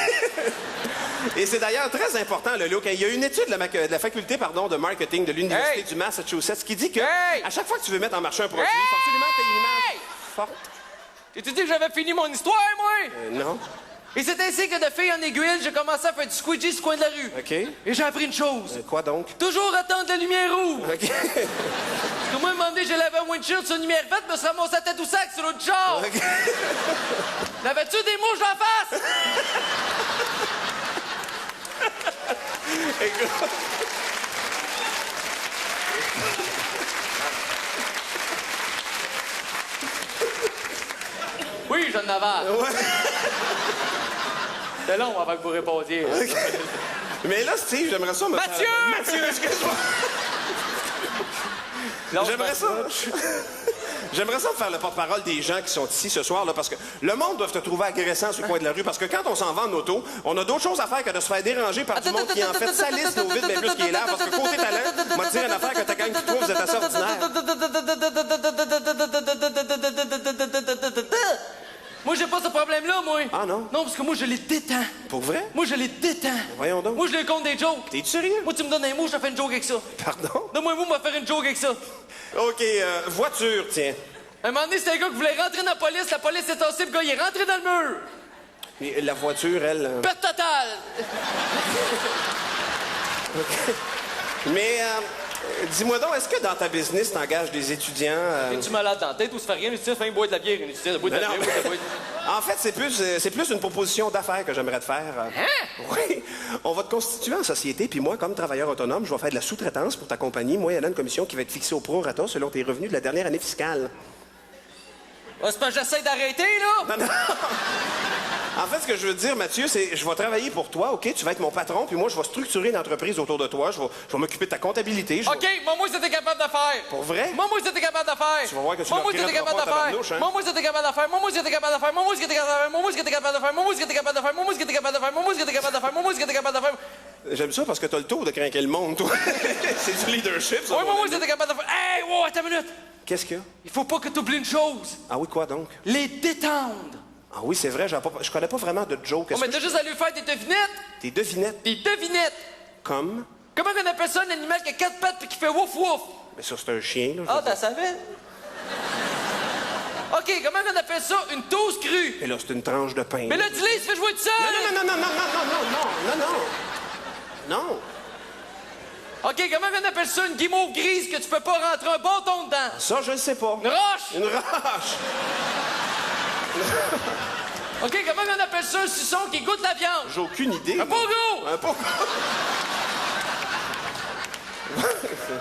Et c'est d'ailleurs très important, le look. Il y a une étude de la faculté de marketing de l'Université du Massachusetts qui dit que à chaque fois que tu veux mettre en marché un produit, il faut absolument que tu aies une image forte. Et tu dis que j'avais fini mon histoire, moi? Non. Et c'est ainsi que de fille en aiguille, j'ai commencé à faire du squeegee sur le coin de la rue. OK. Et j'ai appris une chose. Quoi donc? Toujours attendre la lumière rouge. OK. Parce que moi, un moment donné, j'ai lavé un windshield sur une lumière verte, me suis ramassé à tête ou sac sur l'autre char. OK. N'avais-tu des mouches en face? Écoute. Oui, je n'avais. Ouais. C'est long avant que vous répondiez. OK. Mais là, Steve, j'aimerais ça me Mathieu! faire... Mathieu, excuse-moi! J'aimerais ça... J'aimerais ça me faire le porte-parole des gens qui sont ici ce soir, là, parce que le monde doit te trouver agressant sur le coin de la rue, parce que quand on s'en va en auto, on a d'autres choses à faire que de se faire déranger par du monde qui, en fait, salisse nos vides bien plus qu'il est là, parce que côté talent, moi, te dire une affaire que ta gang qui trouve, vous êtes assez ordinaire. Moi, j'ai pas ce problème-là, moi. Ah, non? Non, parce que moi, je les détends. Pour vrai? Moi, je les détends. Voyons donc. Moi, je les compte des jokes. T'es-tu sérieux? Moi, tu me donnes un mot, je te fais une joke avec ça. Pardon? Donne-moi un mot, je vais faire une joke avec ça. OK, voiture, tiens. Un moment donné, c'était un gars qui voulait rentrer dans la police est tassée, le gars, il est rentré dans le mur. Et la voiture, elle... Perte totale. Mais, dis-moi donc, est-ce que dans ta business, t'engages des étudiants... Es-tu malade dans la tête ou se fait rien? Un étudiant fait boire de la bière, un étudiant boit de la Non, bière, non. boit de la bière. En fait, c'est plus une proposition d'affaires que j'aimerais te faire. Hein? Oui. On va te constituer en société, puis moi, comme travailleur autonome, je vais faire de la sous-traitance pour ta compagnie. Moi, il y a une commission qui va être fixée au prorata selon tes revenus de la dernière année fiscale. Ah, c'est pas que j'essaie d'arrêter, là? Non, non. En fait, ce que je veux dire, Mathieu, c'est je vais travailler pour toi, OK? Tu vas être mon patron, puis moi, je vais structurer une entreprise autour de toi. Je vais m'occuper de ta comptabilité. OK, moi, c'était capable de faire. Pour vrai? Moi, c'était capable de faire. Tu vas voir que tu moi, le c'était regretteras capable pas, de faire. tabarnouche, hein? Moi, c'était capable de faire. Moi, c'était capable de faire. Moi, c'était capable de faire. Moi, c'était capable de faire. Moi, c'était capable de faire. Moi, c'était capable de faire. Moi, c'était capable de faire. Moi, c'était capable de faire. J'aime ça parce que t'as le tour de craquer le monde, toi. C'est du leadership, ça. Oui, mon moi, ami. c'était capable de faire. Hey, wow, attends une minute. Qu'est-ce qu'il y a? Il faut pas que tu oublies une chose. Ah oui, quoi donc? Les détendre. Ah oui, c'est vrai, je connais pas vraiment de joke. Oh, mais t'as juste à lui faire des devinettes. Des devinettes, Des devinettes. comme... Comment on appelle ça, un animal qui a 4 pattes et qui fait wouf wouf? Mais ça, c'est un chien, là. Ah, t'as savais? OK, comment on appelle ça, une toast crue? Et là, c'est une tranche de pain. Mais là, dis-le, il se fait jouer tout seul! Non, non, non, non, non, non, non, non, non, non, non. OK, comment on appelle ça, une guimauve grise que tu peux pas rentrer un bâton dedans? Ça, je le sais pas. Une roche! Une roche. OK, comment on appelle ça, un suçon qui goûte la viande? J'ai aucune idée. Un pogo! Un pogo.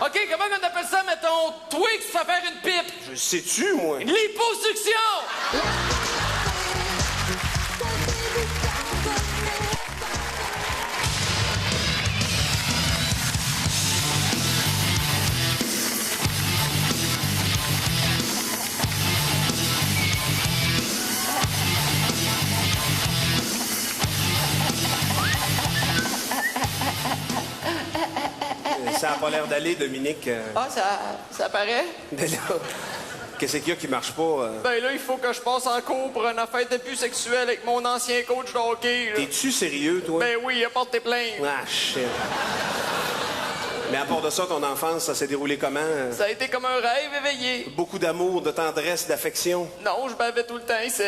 OK, comment on appelle ça, mettons, Twix, ça fait faire une pipe? J'ai Sais-tu, moi? L'hyposuction! Ça a pas l'air d'aller, Dominique. Ah, ça paraît? Mais là, qu'est-ce qu'il y a qui marche pas? Ben là, il faut que je passe en cours pour une affaire d'abus sexuel avec mon ancien coach de hockey. Là. T'es-tu sérieux, toi? Ben oui, il a porté plainte. Ah, shit. Mais à part de ça, ton enfance, ça s'est déroulé comment? Ça a été comme un rêve éveillé. Beaucoup d'amour, de tendresse, d'affection. Non, je bavais tout le temps ici.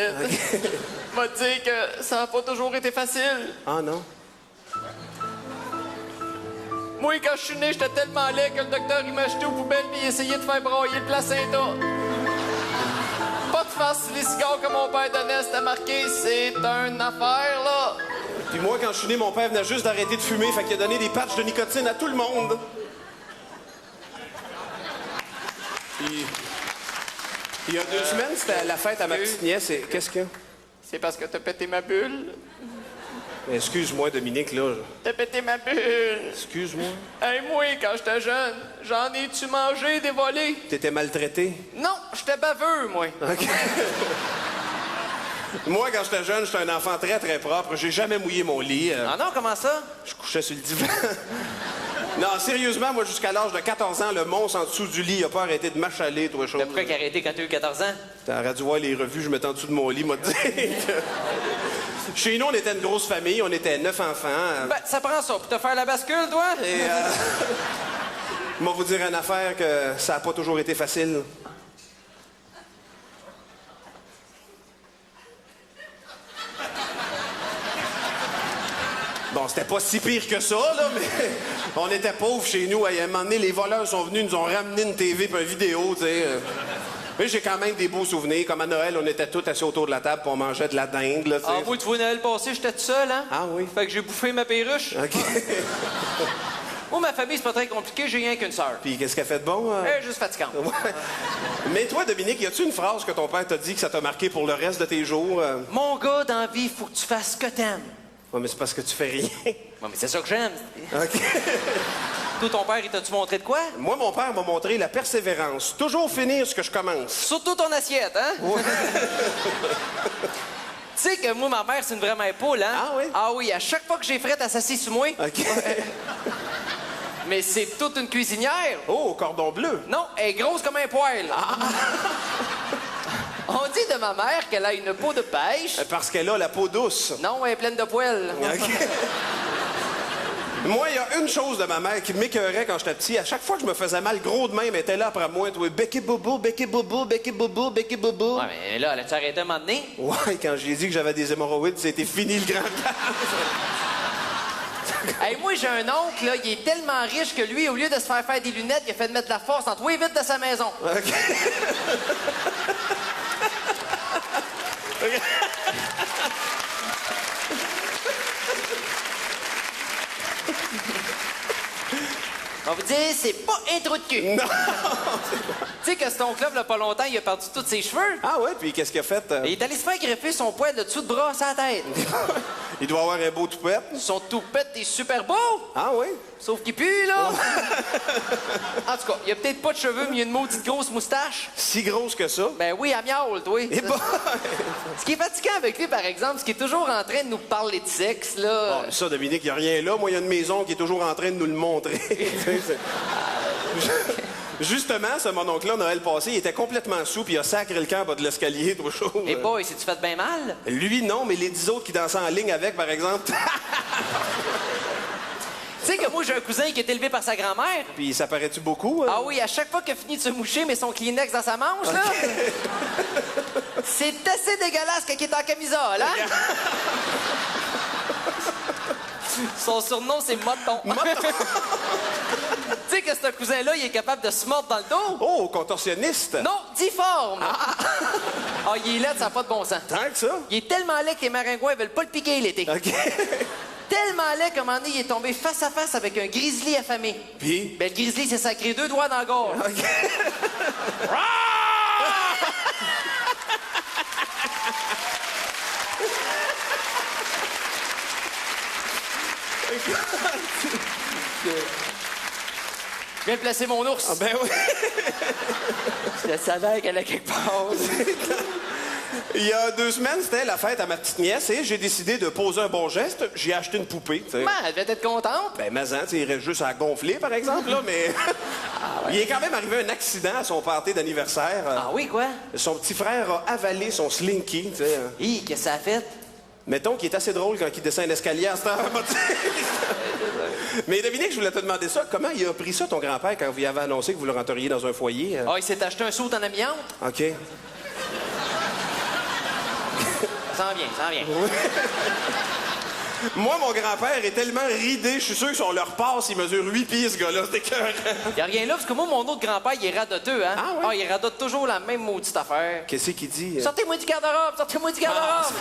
M'a dit que ça n'a pas toujours été facile. Ah non? Moi, quand je suis né, j'étais tellement laid que le docteur, il m'a jeté aux poubelles puis il essayait de faire brailler le placenta. Pas de face les cigares que mon père donnait, c'était marqué « C'est une affaire, là ». Puis moi, quand je suis né, mon père venait juste d'arrêter de fumer, fait qu'il a donné des patchs de nicotine à tout le monde. Puis, il y a 2 semaines, c'était la fête à ma petite nièce. Et qu'est-ce qu'il y a? C'est parce que t'as pété ma bulle. Excuse-moi, Dominique, là. T'as pété ma bulle. Excuse-moi. Hey, moi, quand j'étais jeune, j'en ai-tu mangé des volets? T'étais maltraité? Non, j'étais baveux, moi. OK. Moi, quand j'étais jeune, j'étais un enfant très, très propre. J'ai jamais mouillé mon lit. Ah non, comment ça? Je couchais sur le divan. Non, sérieusement, moi, jusqu'à l'âge de 14 ans, le monstre en dessous du lit, il a pas arrêté de m'achaler, toi, chose. Pourquoi qu'il a arrêté quand t'as eu 14 ans? T'aurais dû voir les revues, je mettais en dessous de mon lit, m'a dit. Chez nous, on était une grosse famille, on était 9 enfants. Ben, ça prend ça pour te faire la bascule, toi? Et, moi, vous dire une affaire que ça a pas toujours été facile. Bon, c'était pas si pire que ça, là, mais on était pauvres chez nous. À un moment donné, les voleurs sont venus, nous ont ramené une TV et une vidéo, tu sais. Mais j'ai quand même des beaux souvenirs. Comme à Noël, on était tous assis autour de la table et on mangeait de la dinde, là, tu sais. Ah, moi, tu vois, Noël passé, j'étais tout seul, hein? Ah oui? Fait que j'ai bouffé ma perruche. OK. Moi, ma famille, c'est pas très compliqué, j'ai rien qu'une sœur. Puis qu'est-ce qu'elle fait de bon? Elle est juste fatigante. Ouais. Mais toi, Dominique, y a-tu une phrase que ton père t'a dit que ça t'a marqué pour le reste de tes jours? Mon gars, dans la vie, faut que tu fasses ce que t'aimes. Ouais, mais c'est parce que tu fais rien. Ouais, mais c'est ça que j'aime. OK. Toi, ton père, il t'a-tu montré de quoi? Moi, mon père m'a montré la persévérance. Toujours finir ce que je commence. Surtout ton assiette, hein? Ouais. Tu sais que moi, ma mère, c'est une vraie mère poule, hein? Ah oui? Ah oui, à chaque fois que j'ai frette, elle s'assied sur moi. OK. Mais c'est toute une cuisinière. Oh, cordon bleu. Non, elle est grosse comme un poêle. On dit de ma mère qu'elle a une peau de pêche. Parce qu'elle a la peau douce. Non, elle est pleine de poils. OK. Moi, il y a une chose de ma mère qui m'écœurait quand j'étais petit. À chaque fois que je me faisais mal, gros de même, elle était là après moi. Toi, Becky Boubou, Becky Boubou, Becky Boubou, Becky Boubou. Ouais, mais là, elle a-tu arrêté à un moment donné? Ouais, quand j'ai dit que j'avais des hémorroïdes, c'était fini le grand cas. Hey, moi, j'ai un oncle, là, il est tellement riche que lui, au lieu de se faire des lunettes, il a fait de mettre de la force en tous les vitres de sa maison. OK. On va vous dire, c'est pas un trou de cul. Non! Tu sais que cet oncle-là, il y a pas longtemps, il a perdu tous ses cheveux. Ah ouais, puis qu'est-ce qu'il a fait? Et il est allé se faire greffer son poil de dessous de bras à sa tête. Il doit avoir un beau toupette. Son toupette est super beau, Ah oui? sauf qu'il pue, là. En tout cas, il a peut-être pas de cheveux, mais il a une maudite grosse moustache. Si grosse que ça? Ben oui, à miaule, toi. Et bon... Ce qui est fatigant avec lui, par exemple, c'est qu'il est toujours en train de nous parler de sexe, là. Bon, ça, Dominique, il n'y a rien là. Moi, il y a une maison qui est toujours en train de nous le montrer. Justement, ce mon oncle-là, Noël passé, il était complètement sous, puis il a sacré le camp en bas de l'escalier, trop chaud. Et boy, si tu fait bien mal? Lui, non, mais les 10 autres qui dansaient en ligne avec, par exemple. Tu sais que moi, j'ai un cousin qui est élevé par sa grand-mère. Puis ça paraît-tu beaucoup? Ah oui, à chaque fois qu'il a fini de se moucher, mais son Kleenex dans sa manche, là. C'est assez dégueulasse quand il est en camisole, hein? Son surnom, c'est Moton. Tu sais que ce cousin-là, il est capable de se mordre dans le dos? Oh, contorsionniste! Non, difforme! Ah, il est laid, ça n'a pas de bon sens. Tant que ça? Il est tellement laid que les maringouins veulent pas le piquer l'été. OK. Tellement laid qu'à un moment donné, il est tombé face à face avec un grizzly affamé. Puis? Ben, le grizzly s'est sacré 2 doigts dans la gorge. OK. Je viens de placer mon ours. Ah ben oui. Je savais qu'elle allait quelque part. Il y a 2 semaines, c'était la fête à ma petite nièce et j'ai décidé de poser un bon geste. J'ai acheté une poupée, tu sais. Ben, elle devait être contente. Ben, Mazan, tu sais, il reste juste à gonfler, par exemple, là, mais... Il est quand même arrivé un accident à son party d'anniversaire. Ah oui, quoi? Son petit frère a avalé son slinky, tu sais. Hi, qu'est-ce que ça a fait? Mettons qu'il est assez drôle quand il descend un escalier à cette heure. Mais Dominique, je voulais te demander ça. Comment il a pris ça, ton grand-père, quand vous y avez annoncé que vous le renteriez dans un foyer? Ah, il s'est acheté un saut en amiante? OK. Ça en vient, ça en vient. Moi, mon grand-père est tellement ridé, je suis sûr que si on leur passe, il mesure 8 pieds, ce gars-là. C'était écœurant. Il y a rien là, parce que moi, mon autre grand-père, il est radoteux, hein? Ah ouais? Ah, il radote toujours la même maudite affaire. Qu'est-ce qu'il dit? Sortez-moi du garde-robe, sortez-moi du garde-robe!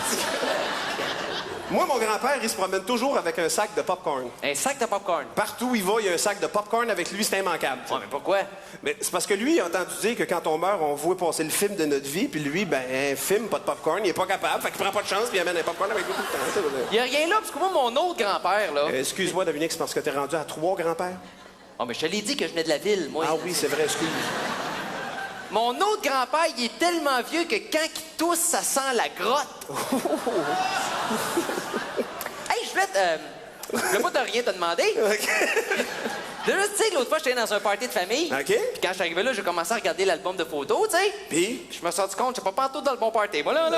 Moi, mon grand-père, il se promène toujours avec un sac de popcorn. Un sac de popcorn. Partout où il va, il y a un sac de popcorn avec lui, c'est immanquable. Ouais, mais pourquoi? Mais c'est parce que lui, il a entendu dire que quand on meurt, on voit passer le film de notre vie, puis lui, ben, un film, pas de popcorn, il est pas capable, fait qu'il prend pas de chance, puis il amène un popcorn avec lui tout le temps. Il y a rien là, parce que moi, mon autre grand-père, là... Excuse-moi, Dominique, c'est parce que t'es rendu à 3 grands-pères? Oh, mais je te l'ai dit que je venais de la ville, moi. Ah oui, c'est vrai, excuse. Mon autre grand-père, il est tellement vieux que quand il tousse, ça sent la grotte. Hey, je voulais pas de rien te demander. Déjà, tu sais, l'autre fois, j'étais dans un party de famille. OK. Puis quand je suis arrivé là, j'ai commencé à regarder l'album de photos, tu sais. Puis? Je me suis rendu compte, j'étais pas partout dans le bon party. Moi, là.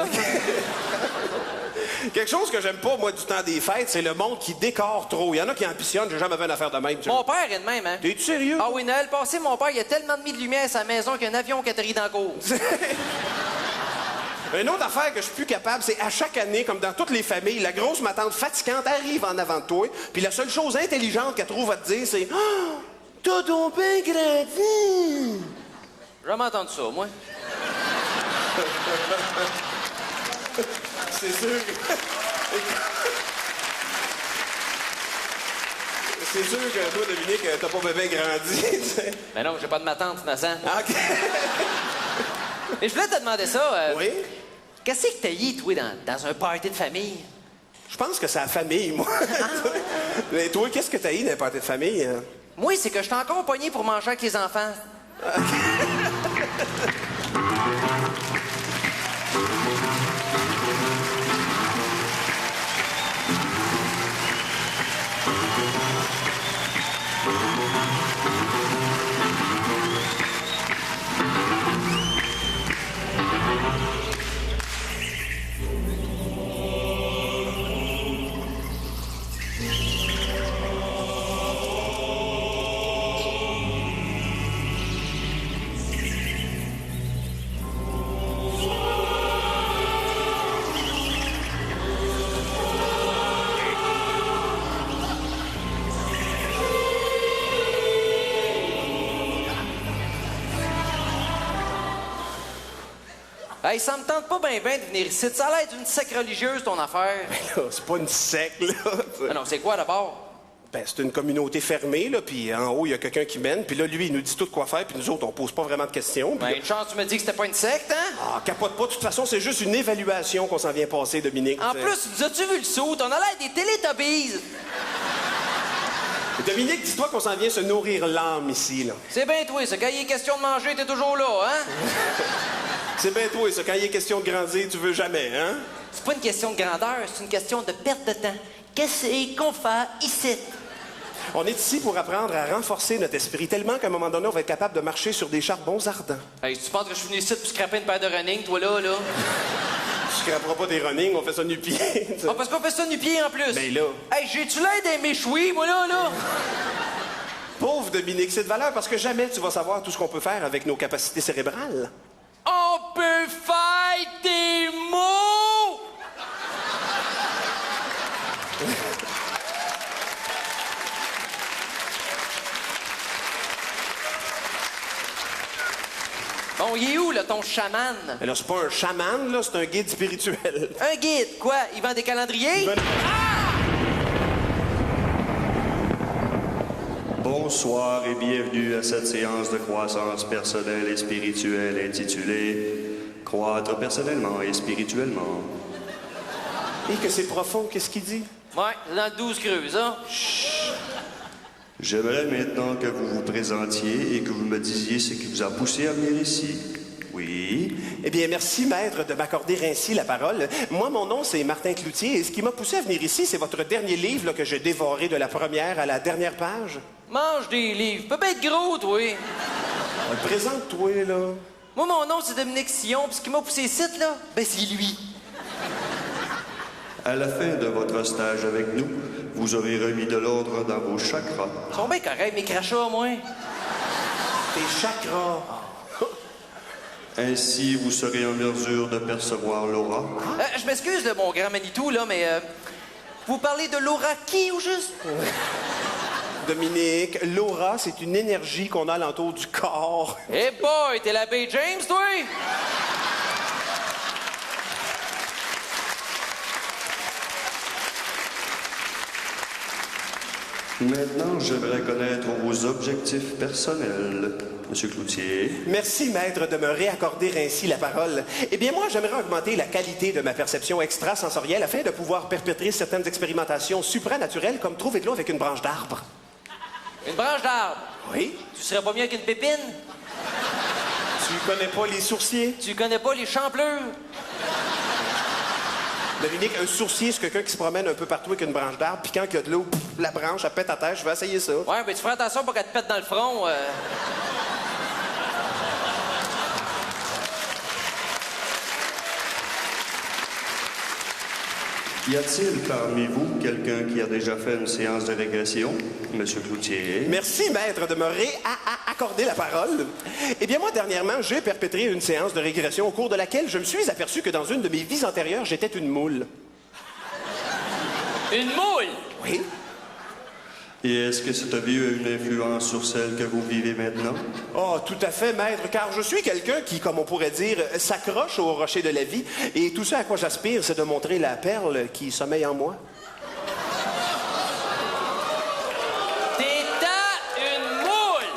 Quelque chose que j'aime pas, moi, du temps des fêtes, c'est le monde qui décore trop. Il y en a qui ambitionnent, j'ai jamais vu une affaire de même. Mon père est de même, hein. T'es-tu sérieux? Ah oui, Noël passé, mon père, il a tellement mis de lumière à sa maison qu'il y a un avion qui atterrit dans la cour. Une autre affaire que je suis plus capable, c'est à chaque année, comme dans toutes les familles, la grosse matante fatigante arrive en avant de toi, puis la seule chose intelligente qu'elle trouve à te dire, c'est « Oh, t'as donc bien grandi! » J'ai jamais entendu ça, moi. C'est sûr que... C'est sûr que toi, Dominique, t'as pas bien grandi, tu sais. Mais non, j'ai pas de ma tante, innocent. Ah, OK. Mais je voulais te demander ça. Oui? Qu'est-ce que t'as eu, toi, dans un party de famille? Je pense que c'est la famille, moi. Mais toi, qu'est-ce que t'as eu dans un party de famille? Moi, c'est que je suis encore pogné pour manger avec les enfants. Hey, ça me tente pas bien de venir ici. Ça a l'air d'une secte religieuse, ton affaire. Là, c'est pas une secte, là. Ah non, c'est quoi, d'abord? Ben, c'est une communauté fermée, là, puis en haut, il y a quelqu'un qui mène, puis là, lui, il nous dit tout quoi faire, puis nous autres, on pose pas vraiment de questions. Ben, une chance, tu me dis que c'était pas une secte, hein? Ah, capote pas, de toute façon, c'est juste une évaluation qu'on s'en vient passer, Dominique. En t'sais. plus, vous as-tu vu le saut? On a l'air des Teletubbies. Dominique, dis-toi qu'on s'en vient se nourrir l'âme ici, là. C'est bien toi, ça. Quand il est question de manger, t'es toujours là, hein? C'est bien toi, ça. Quand il est question de grandir, tu veux jamais, hein? C'est pas une question de grandeur, c'est une question de perte de temps. Qu'est-ce qu'on fait ici? On est ici pour apprendre à renforcer notre esprit, tellement qu'à un moment donné, on va être capable de marcher sur des charbons ardents. Hey, tu penses que je suis venu ici pour scraper une paire de running, toi, là? Tu scraperas pas des running, on fait ça nu-pied. Ah, parce qu'on fait ça nu-pied, en plus. Ben là. Hey, j'ai-tu l'air d'un méchoui, moi, là? Pauvre Dominique, c'est de valeur parce que jamais tu vas savoir tout ce qu'on peut faire avec nos capacités cérébrales. On peut faire des mots! Bon, il est où, là, ton chaman? Mais là, c'est pas un chaman, là, c'est un guide spirituel. Un guide, quoi? Il vend des calendriers? Bonsoir et bienvenue à cette séance de croissance personnelle et spirituelle intitulée « Croître personnellement et spirituellement ». Et que c'est profond, qu'est-ce qu'il dit? Ouais, c'est dans le 12 creux, ça. J'aimerais maintenant que vous vous présentiez et que vous me disiez ce qui vous a poussé à venir ici. Oui. Eh bien, merci, maître, de m'accorder ainsi la parole. Moi, mon nom, c'est Martin Cloutier, et ce qui m'a poussé à venir ici, c'est votre dernier livre là, que j'ai dévoré de la première à la dernière page. Mange des livres. Peut pas être gros, toi. Présente-toi, là. Moi, mon nom, c'est Dominique Sillon, puis ce qui m'a poussé ici, là, ben c'est lui. À la fin de votre stage avec nous, vous aurez remis de l'ordre dans vos chakras. Ils sont bien corrects, mes crachats, moi. Tes chakras. Ainsi, vous serez en mesure de percevoir l'aura. Je m'excuse, là, mon grand Manitou, là, mais... vous parlez de l'aura qui, ou juste? Dominique, l'aura, c'est une énergie qu'on a alentour du corps. Eh boy, t'es la Baie James, toi? Maintenant, j'aimerais connaître vos objectifs personnels, Monsieur Cloutier. Merci, maître, de me réaccorder ainsi la parole. Eh bien, moi, j'aimerais augmenter la qualité de ma perception extrasensorielle afin de pouvoir perpétrer certaines expérimentations supranaturelles, comme trouver de l'eau avec une branche d'arbre. Une branche d'arbre. Oui? Tu serais pas mieux qu'une pépine? Tu connais pas les sourciers? Tu connais pas les champleurs? Dominique, un sourcier, c'est quelqu'un qui se promène un peu partout avec une branche d'arbre, puis quand il y a de l'eau, pff, la branche, elle pète à terre. Je vais essayer ça. Ouais, mais tu feras attention pour qu'elle te pète dans le front. Y a-t-il parmi vous quelqu'un qui a déjà fait une séance de régression, Monsieur Cloutier? Merci, maître, de me réaccorder la parole. Eh bien, moi, dernièrement, j'ai perpétré une séance de régression au cours de laquelle je me suis aperçu que dans une de mes vies antérieures, j'étais une moule. Une moule? Oui? Et est-ce que cette vie a une influence sur celle que vous vivez maintenant? Oh, tout à fait, maître, car je suis quelqu'un qui, comme on pourrait dire, s'accroche au rocher de la vie. Et tout ce à quoi j'aspire, c'est de montrer la perle qui sommeille en moi. T'es une moule!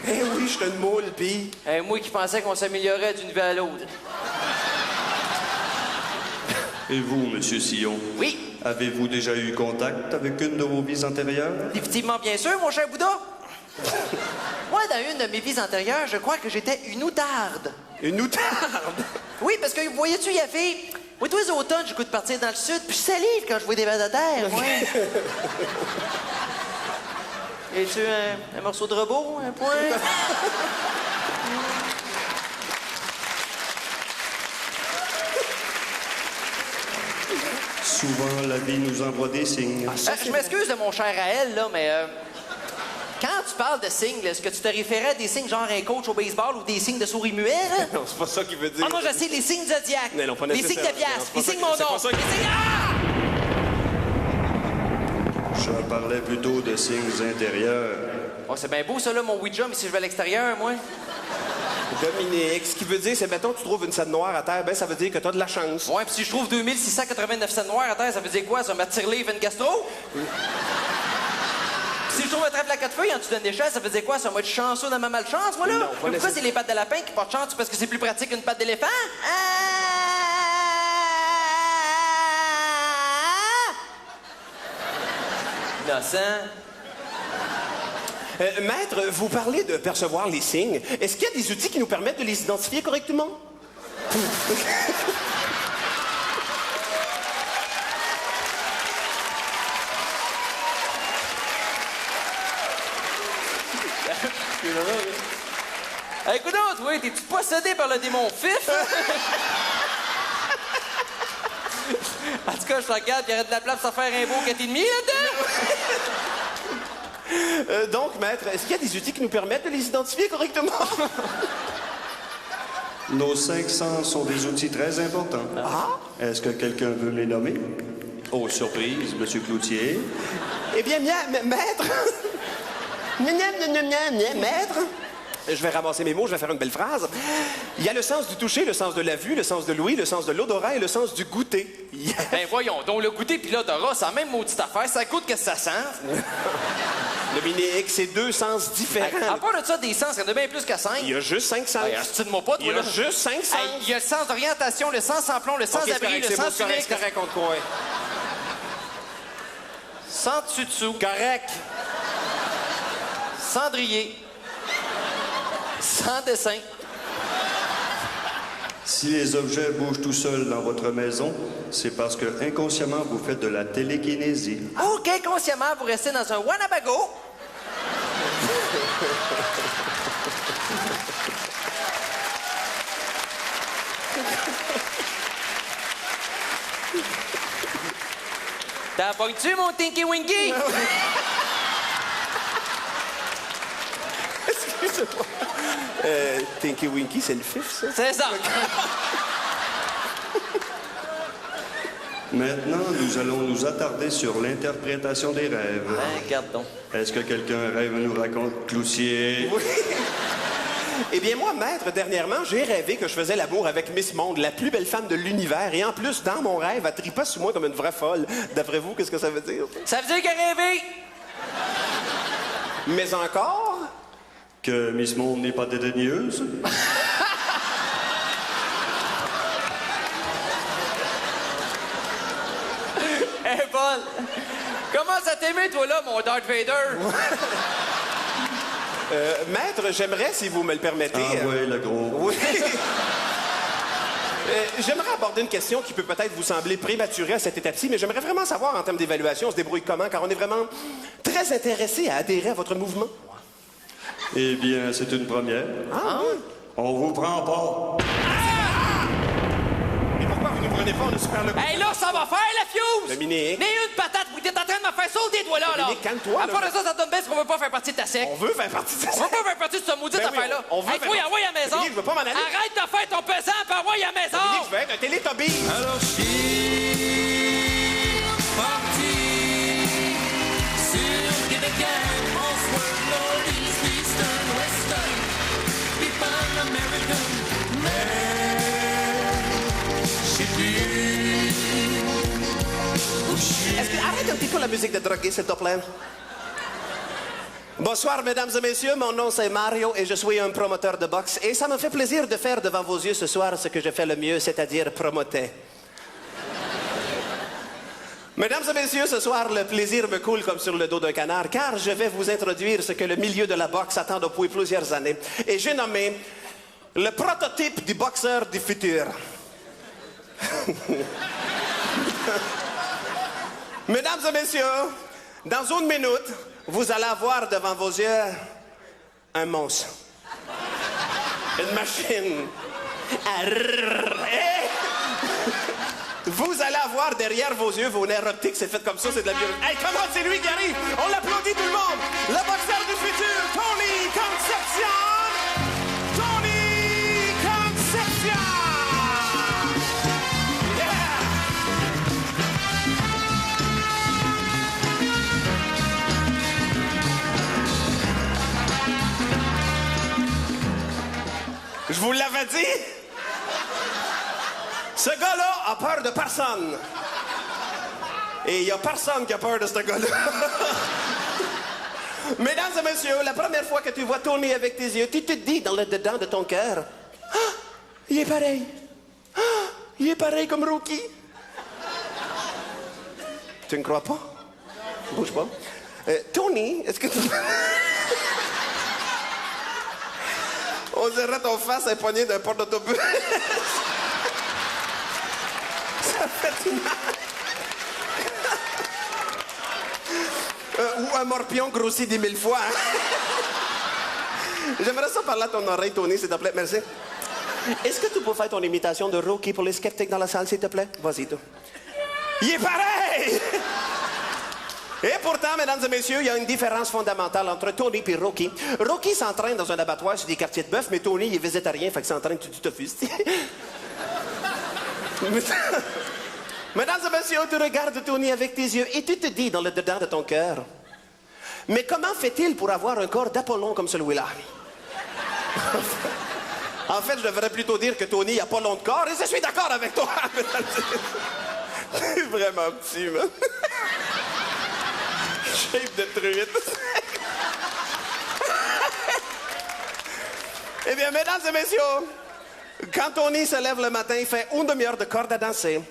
Eh oui, je suis une moule, pis... Moi qui pensais qu'on s'améliorait d'une vie à l'autre. Et vous, Monsieur Sillon? Oui. Avez-vous déjà eu contact avec une de vos vies antérieures? Effectivement, bien sûr, mon cher Bouddha. Moi, dans une de mes vies antérieures, je crois que j'étais une outarde. Une outarde? Oui, parce que, voyais-tu, il y avait... Oui, tous les automnes, j'ai goût de partir dans le sud, puis je salive quand je vois des vers de terre, moi. Y a-tu un morceau de robot, un point? Souvent, la vie nous envoie des signes. Je m'excuse de mon cher Raël, là, mais... quand tu parles de signes, là, est-ce que tu te référais à des signes genre un coach au baseball ou des signes de souris muets, là? Non, c'est pas ça qu'il veut dire. Ah, moi, je sais, les signes zodiaques. Mais non, pas les signes de nécessairement. piastres, Non, les c'est signes pas mon ça- nom. c'est pas ça Les que- signes... Ah! Je parlais plutôt de signes intérieurs. Oh, c'est bien beau, ça, là, mon Ouija, mais si je vais à l'extérieur, moi... Dominique, ce qui veut dire, c'est, mettons, tu trouves une scène noire à terre, ben ça veut dire que t'as de la chance. Ouais, puis si je trouve 2689 cents noirs à terre, ça veut dire quoi? Ça va m'attirer livre une gastro? Si je trouve un trèfle à quatre feuilles en dessous d'une échelle, ça veut dire quoi? Ça va être chanceux dans ma malchance, moi, là? Non, pas Pourquoi nécessaire- c'est les pattes de lapin qui portent chance? Parce que c'est plus pratique qu'une patte d'éléphant? Innocent. Maître, vous parlez de percevoir les signes. Est-ce qu'il y a des outils qui nous permettent de les identifier correctement? Hey, écoute donc, toi, t'es-tu possédé par le démon Fif? En tout cas, je te regarde, il y aurait de la place à faire un beau 4,5 là-dedans. Donc, maître, est-ce qu'il y a des outils qui nous permettent de les identifier correctement? Nos 5 sens sont des outils très importants. Ah? Est-ce que quelqu'un veut les nommer? Oh, surprise, Monsieur Cloutier. Eh bien, maître... Maître... Je vais ramasser mes mots, je vais faire une belle phrase. Il y a le sens du toucher, le sens de la vue, le sens de l'ouïe, le sens de l'odorat et le sens du goûter. Ben voyons, donc le goûter puis l'odorat, c'est la même maudite affaire, ça goûte que ça sent. Dominique, c'est deux sens À différents. part de ça, des sens, il y en a bien plus que 5. Il y a juste 5 sens. Hey, astine-moi pas, toi, Il y a là. juste 5 sens. Hey, il y a le sens d'orientation, le sens en plomb, le sens Ok, c'est abri, correct, le c'est sens bon, c'est correct, unique. c'est correct, on te croit. Sans dessus-dessous. Correct. Cendrier. Sans dessin. Si les objets bougent tout seuls dans votre maison, c'est parce que inconsciemment vous faites de la télékinésie. OK, consciemment, vous restez dans un Wanabago. T'as pogné-tu, mon Tinky Winky? Excusez-moi. Tinky Winky, c'est le fif, ça? C'est ça. Maintenant, nous allons nous attarder sur l'interprétation des rêves. Regarde donc. Est-ce que quelqu'un rêve nous raconte Clousier? Oui. Eh bien, moi, maître, dernièrement, j'ai rêvé que je faisais l'amour avec Miss Monde, la plus belle femme de l'univers. Et en plus, dans mon rêve, elle tripait sur moi comme une vraie folle. D'après vous, qu'est-ce que ça veut dire? Ça veut dire qu'elle a rêvé. Mais encore? Que Miss Monde n'est pas dédaigneuse? Elle est bonne. Comment ça t'aimait, toi, là, mon Darth Vader? Maître, j'aimerais, si vous me le permettez... Ah ouais, le gros. Oui. J'aimerais aborder une question qui peut peut-être vous sembler prématurée à cette étape-ci, mais j'aimerais vraiment savoir, en termes d'évaluation, on se débrouille comment, car on est vraiment très intéressé à adhérer à votre mouvement. Eh bien, c'est une première. Ah oui? On vous prend pas. Mais pourquoi vous ne prenez pas, on est super le... Hey, là, ça va faire la fuse! Dominique. N'aie une patate, vous êtes en train de me faire sauter des doigts là, là! Dominique, calme-toi, À là. part de ça, ça donne bien parce qu'on veut pas faire partie de ta secte. On veut faire partie de ça. On veut pas faire partie de cette maudite Ben oui, affaire-là. on veut Hey, faire toi, partie. envoie à la maison! Dominique, je veux pas m'en aller. Arrête de faire ton pesant, puis envoie à la maison! Dominique, je veux être un Télétobies. Alors je suis parti sur Québécois, François, Lollies, Eastern, Western, People American, mais j'ai plus où je suis. Est-ce que... Arrête un petit peu la musique de drogué, s'il te plaît. Bonsoir, mesdames et messieurs. Mon nom, c'est Mario et je suis un promoteur de boxe. Et ça me fait plaisir de faire devant vos yeux ce soir ce que je fais le mieux, c'est-à-dire promoter. Mesdames et messieurs, ce soir, le plaisir me coule comme sur le dos d'un canard, car je vais vous introduire ce que le milieu de la boxe attend depuis plusieurs années. Et j'ai nommé le prototype du boxeur du futur. Mesdames et messieurs, dans une minute, vous allez avoir devant vos yeux un monstre. Une machine. Et vous allez avoir derrière vos yeux vos nerfs optiques. C'est fait comme ça, c'est de la biologie. Hey, comment c'est lui qui arrive? On l'applaudit tout le monde. Le boxeur du futur, Tony Concepcion. Tony Concepcion. Yeah. Je vous l'avais dit. Ce gars-là a peur de personne. Et il n'y a personne qui a peur de ce gars-là. Mesdames et messieurs, la première fois que tu vois Tony avec tes yeux, tu te dis dans le dedans de ton cœur, « Ah, il est pareil. Ah, il est pareil comme Rocky. » Tu ne crois pas? Bouge pas. Tony, est-ce que tu... On dirait ton face impognée d'un porte d'autobus. Ça fait du mal. Ou un morpion grossi 10 000 fois. Hein? J'aimerais ça parler à ton oreille, Tony, s'il te plaît. Merci. Est-ce que tu peux faire ton imitation de Rocky pour les sceptiques dans la salle, s'il te plaît? Vas-y, toi. Il est pareil! Et pourtant, mesdames et messieurs, il y a une différence fondamentale entre Tony et Rocky. Rocky s'entraîne dans un abattoir sur des quartiers de bœuf, mais Tony, il est végétarien, fait qu'il s'entraîne tout du tofu. Mesdames et messieurs, tu regardes Tony avec tes yeux et tu te dis dans le dedans de ton cœur, mais comment fait-il pour avoir un corps d'Apollon comme celui-là? En fait, je devrais plutôt dire que Tony n'a pas long de corps et je suis d'accord avec toi. C'est vraiment petit, man. Shape de truite. Eh bien, mesdames et messieurs, quand Tony se lève le matin, il fait une demi-heure de corde à danser.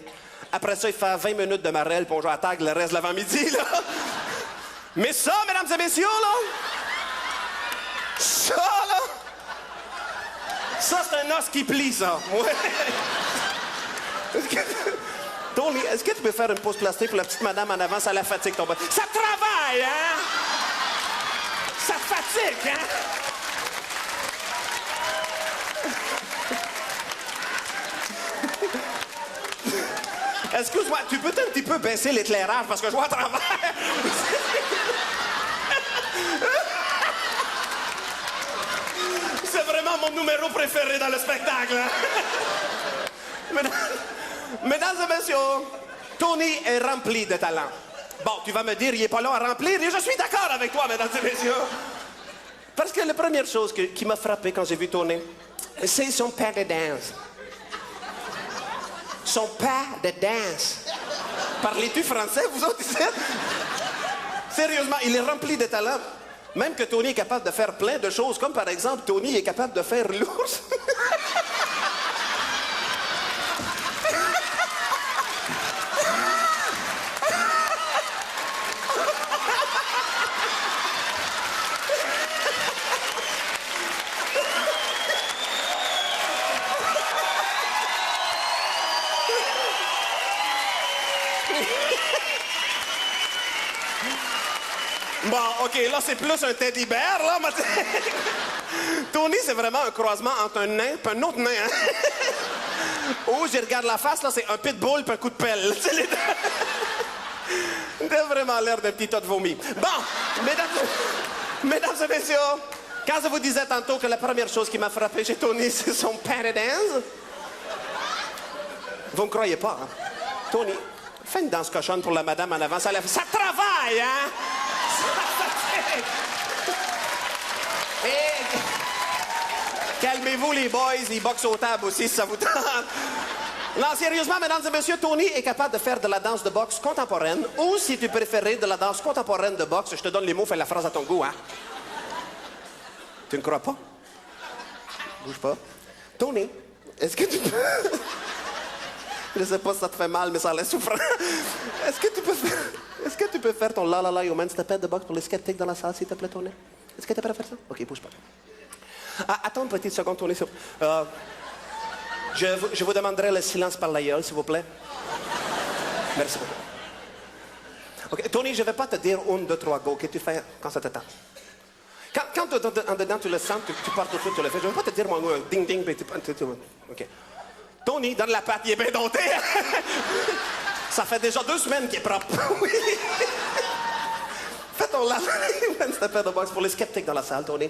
Après ça, il fait 20 minutes de marelle, puis on joue à tag le reste de l'avant-midi, là. Mais ça, mesdames et messieurs, là... Ça, là... Ça, c'est un os qui plie, ça. Ouais. Tony, est-ce que tu peux faire une pause plastique pour la petite madame en avant? Ça la fatigue, ton boss. Ça travaille, hein? Ça te fatigue, hein? Excuse-moi, tu peux un petit peu baisser l'éclairage parce que je vois à travers. C'est vraiment mon numéro préféré dans le spectacle. Mesdames et messieurs, Tony est rempli de talent. Bon, tu vas me dire, il est pas long à remplir, et je suis d'accord avec toi, mesdames et messieurs. Parce que la première chose qui m'a frappé quand j'ai vu Tony, c'est son pas de danse. Son pas de danse. Parlez-tu français, vous autres, ici? Sérieusement, il est rempli de talent. Même que Tony est capable de faire plein de choses, comme par exemple, Tony est capable de faire l'ours. Bon, OK, là, c'est plus un teddy bear, là. Tony, c'est vraiment un croisement entre un nain et un autre nain, hein? Oh, j'y regarde la face, là, c'est un pitbull et un coup de pelle. C'est les deux. Il a vraiment l'air d'un petit tas de vomi. Bon, mesdames et messieurs, quand je vous disais tantôt que la première chose qui m'a frappé chez Tony, c'est son pas de danse, vous me croyez pas, hein? Tony, fais une danse cochonne pour la madame en avant. Ça travaille, hein? Et... calmez-vous, les boys, les box aux tables aussi, si ça vous tente. Non, sérieusement, mesdames et messieurs, Tony est capable de faire de la danse de boxe contemporaine, ou, si tu préférais, de la danse contemporaine de boxe. Je te donne les mots, fais la phrase à ton goût, hein? Tu ne crois pas? Bouge pas. Tony, est-ce que tu peux... Je sais pas si ça te fait mal, mais ça laisse souffrant. Est-ce que tu peux faire ton la la la yo man, s'il te plaît, de boxe pour les sceptiques dans la salle, s'il te plaît, Tony? Est-ce que tu es prêt à faire ça? OK, bouge pas. Ah, attends une petite seconde, Tony. Je vous demanderai le silence par la gueule, s'il vous plaît. Merci beaucoup. OK, Tony, je ne vais pas te dire 1, 2, 3, go. OK, tu fais quand ça te tente. Quand en dedans tu le sens, tu pars tout de suite, tu le fais. Je ne vais pas te dire, moi, ding, ding, OK. Tony, donne la patte, il est bien dompté. Ça fait déjà 2 semaines qu'il est propre. Oui. Fais ton lave. S'il te plaît, de boxe pour les sceptiques dans la salle, Tony.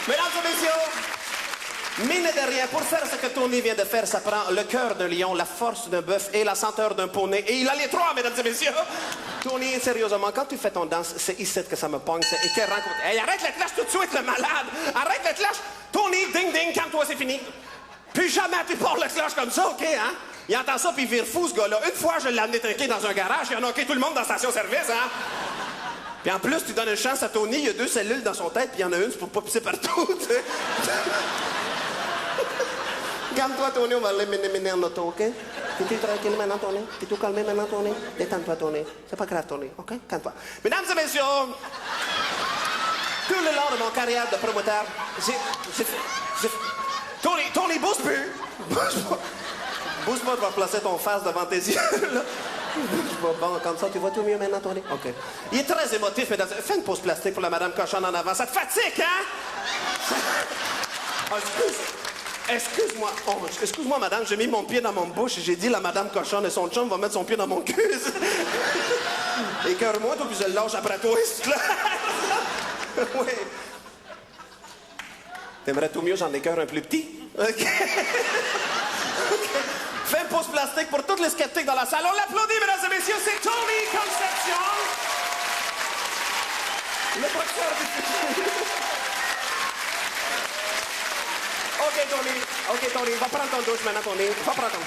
Mesdames et messieurs, mine de rien, pour faire ce que Tony vient de faire, ça prend le cœur d'un lion, la force d'un bœuf et la senteur d'un poney. Et il a les 3, mesdames et messieurs. Tony, sérieusement, quand tu fais ton danse, c'est ici que ça me pogne, c'est écœurant. Hey, arrête le clash tout de suite, le malade. Arrête le clash. Tony, ding, ding, calme-toi, c'est fini. Puis jamais tu parles le clash comme ça, OK, hein? Il entend ça, puis il vire fou, ce gars-là. Une fois, je l'ai amené trinquer dans un garage, il a knocké tout le monde dans la station-service, hein? Puis en plus, tu donnes une chance à Tony, il y a 2 cellules dans son tête, puis il y en a une, c'est pour pas pisser partout, tu sais. Calme-toi, Tony, on va aller mener en auto, OK? T'es tranquille maintenant, Tony? T'es tout calmé maintenant, Tony? Détends-toi, Tony. C'est pas grave, Tony, OK? Calme-toi. Mesdames et messieurs, tout le long de mon carrière de promoteur, Tony, bouge plus! Bouge pas, tu vas placer ton face devant tes yeux, là. Bon, comme ça, tu vois tout mieux maintenant, Tony? OK. Il est très émotif, mesdames. Fais une pause plastique pour la madame cochonne en avant. Ça te fatigue, hein? Oh, excuse-moi. Oh, excuse-moi, madame, j'ai mis mon pied dans mon bouche et j'ai dit la madame cochonne et son chum va mettre son pied dans mon cul. Écœure-moi, toi, puis je le lâche après toi, c'est là. Oui. T'aimerais tout mieux, j'en écœure un plus petit? OK. OK. Fais une pause plastique pour tous les sceptiques dans la salle. On l'applaudit, mesdames et messieurs, c'est Tony Concepcion. Le boxeur OK, Tony, va prendre ton douche maintenant, Tony. Va prendre ton...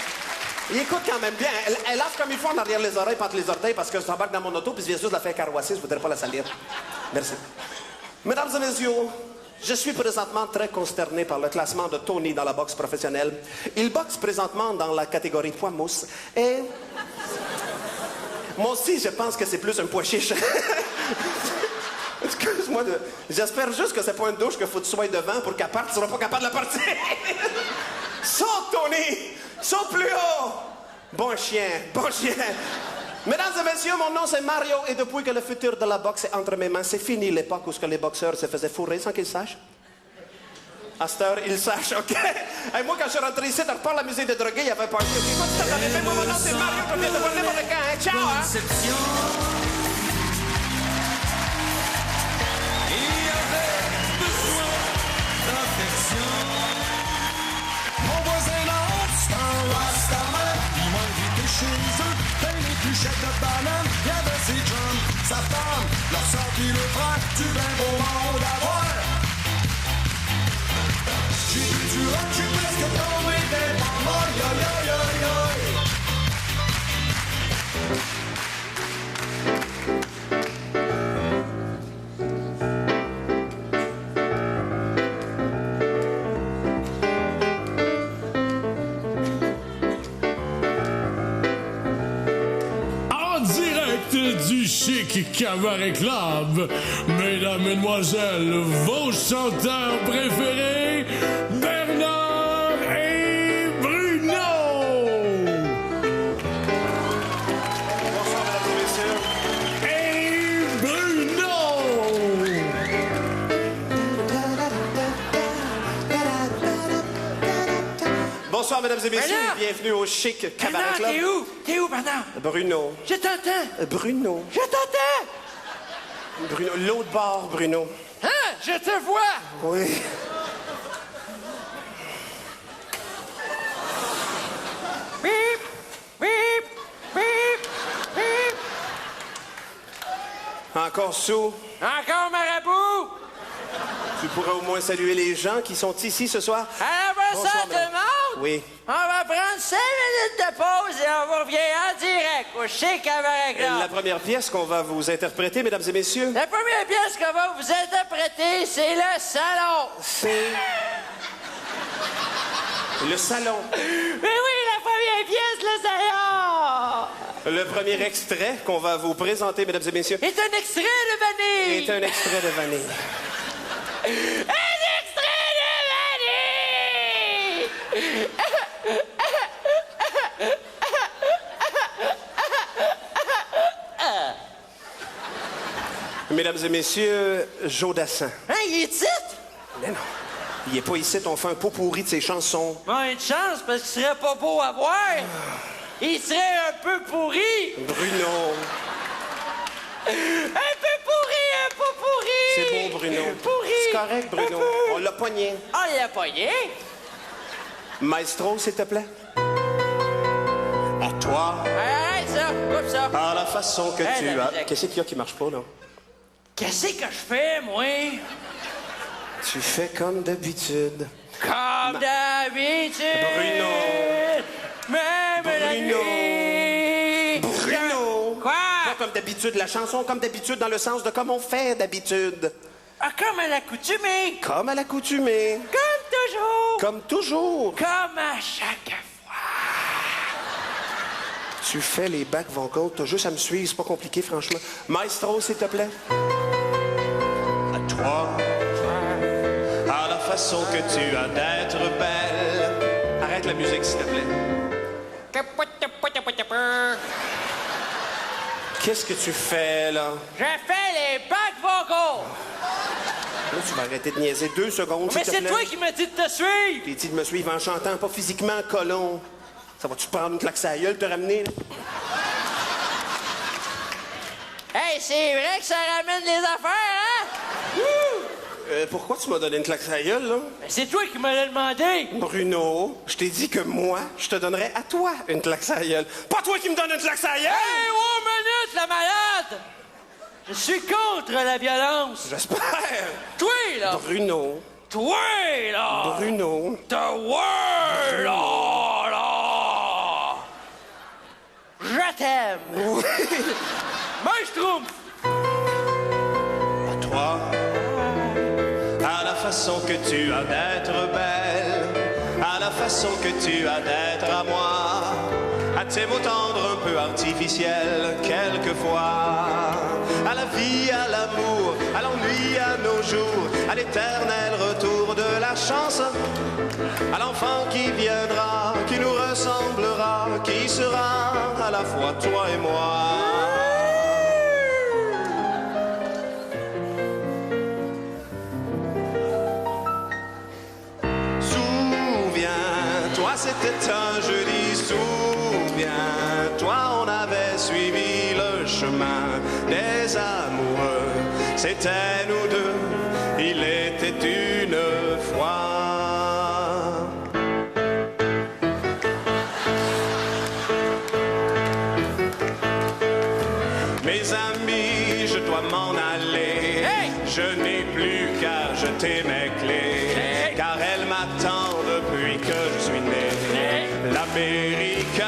Il écoute quand même bien. Elle lave comme il faut en arrière les oreilles, entre les orteils, parce que je t'embarque dans mon auto, puis je viens juste de la faire carroisser, je voudrais pas la salir. Merci. Mesdames et messieurs, je suis présentement très consterné par le classement de Tony dans la boxe professionnelle. Il boxe présentement dans la catégorie poids mousse, et... Moi aussi, je pense que c'est plus un pois chiche. Excuse-moi, j'espère juste que c'est pas une douche qu'il faut que tu sois devant pour qu'elle parte. Tu seras pas capable de la partir. Saute, Tony! Saute plus haut! Bon chien. Mesdames et messieurs, mon nom c'est Mario et depuis que le futur de la boxe est entre mes mains, c'est fini l'époque où les boxeurs se faisaient fourrer sans qu'ils sachent. À cette heure, ils sachent, OK? Hey, moi, quand je suis rentré ici, t'as repars la musique de drogués, il y avait pas... Écoute, moi, mon nom c'est Mario, je viens de voir n'importe quand, hein? Ciao, hein? Chef de banane, y'avait ses chums, sa femme, leur sorti le frère, du bien beau monde à voir. J'ai vu du rock, j'ai presque tombé des pommes, du chic cabaret club, mesdames, mesdemoiselles, vos chanteurs préférés, Bernard et Bruno. Bonsoir, mesdames et messieurs. Et Bruno. Bonsoir, mesdames et messieurs. Bienvenue au chic cabaret club. T'es où, Bernard? Bruno. Je t'entends. Bruno. Je t'entends. Bruno. L'autre bord, Bruno. Hein? Je te vois. Oui. Bip, bip, bip, bip. Encore sous. Encore marabout. Tu pourrais au moins saluer les gens qui sont ici ce soir. Alors, bonsoir tout le madame. monde. Oui. On va prendre 5 minutes de pause et on va revenir en direct au Chic Cabaret Club. La première pièce qu'on va vous interpréter, mesdames et messieurs, La première pièce qu'on va vous interpréter, c'est le salon. c'est... Le salon. Mais oui, la première pièce, le salon. Le premier extrait qu'on va vous présenter, mesdames et messieurs, est un extrait de vanille. est un extrait de vanille. Un extrait de vanille. Mesdames et messieurs, Jodassin. Hein, il est titre? Mais non, il est pas ici, on fait un pot pourri de ses chansons. Bon, une chance, parce qu'il serait pas beau à voir. Il serait un peu pourri. Bruno. Un peu pourri. C'est beau, Bruno. Pourri. C'est correct, Bruno. On l'a pogné. Ah, il a pogné. Maestro, s'il te plaît. À toi, Arrête ça, coupe ça. par la façon que Hey, tu la as... musique. Qu'est-ce qu'il y a qui marche pas, là? Qu'est-ce que je fais, moi? Tu fais comme d'habitude. Comme d'habitude. Bruno. Même la Bruno. nuit. Bruno. Quoi? Pas comme d'habitude, la chanson comme d'habitude dans le sens de comme on fait d'habitude. Ah, comme à l'accoutumée. Comme à l'accoutumée. Comme toujours. Comme toujours. Comme à chaque fois. Tu fais les back vocals, t'as juste à me suivre, c'est pas compliqué, franchement. Maestro, s'il te plaît. À toi, à la façon que tu as d'être belle. Arrête la musique, s'il te plaît. Qu'est-ce que tu fais, là? Je fais les back vocals. Là, tu vas arrêter de niaiser 2 secondes, Mais s'il te c'est plaît. toi qui m'as dit de te suivre. T'es dit de me suivre en chantant, pas physiquement, colon. Ça va-tu te prendre une claque à la gueule, te ramener, là? Hey, c'est vrai que ça ramène les affaires, hein? Pourquoi tu m'as donné une claque à la gueule, là? Mais c'est toi qui me l'as demandé. Bruno, je t'ai dit que moi, je te donnerais à toi une claque à la gueule. Pas toi qui me donne une claque à la gueule! Hey, 1 minute, la malade! Je suis contre la violence. J'espère. Toi, là. Bruno. Toi, là. Bruno. Toi, là. Je t'aime. Oui. Maestrum. À toi, à la façon que tu as d'être belle, à la façon que tu as d'être à moi, à tes mots tendres un peu artificiels quelquefois, à la vie, à l'amour, à l'ennui, à nos jours, à l'éternel retour de la chance, à l'enfant qui viendra, qui nous ressemblera, qui sera à la fois toi et moi. Souviens-toi, c'était un jeudi, souviens-toi, on avait suivi le chemin des amoureux. C'était nous deux, il était une fois. Mes amis, je dois m'en aller. Hey! Je n'ai plus qu'à jeter mes clés, Hey! car elles m'attendent depuis que je suis né. Hey! L'Amérique,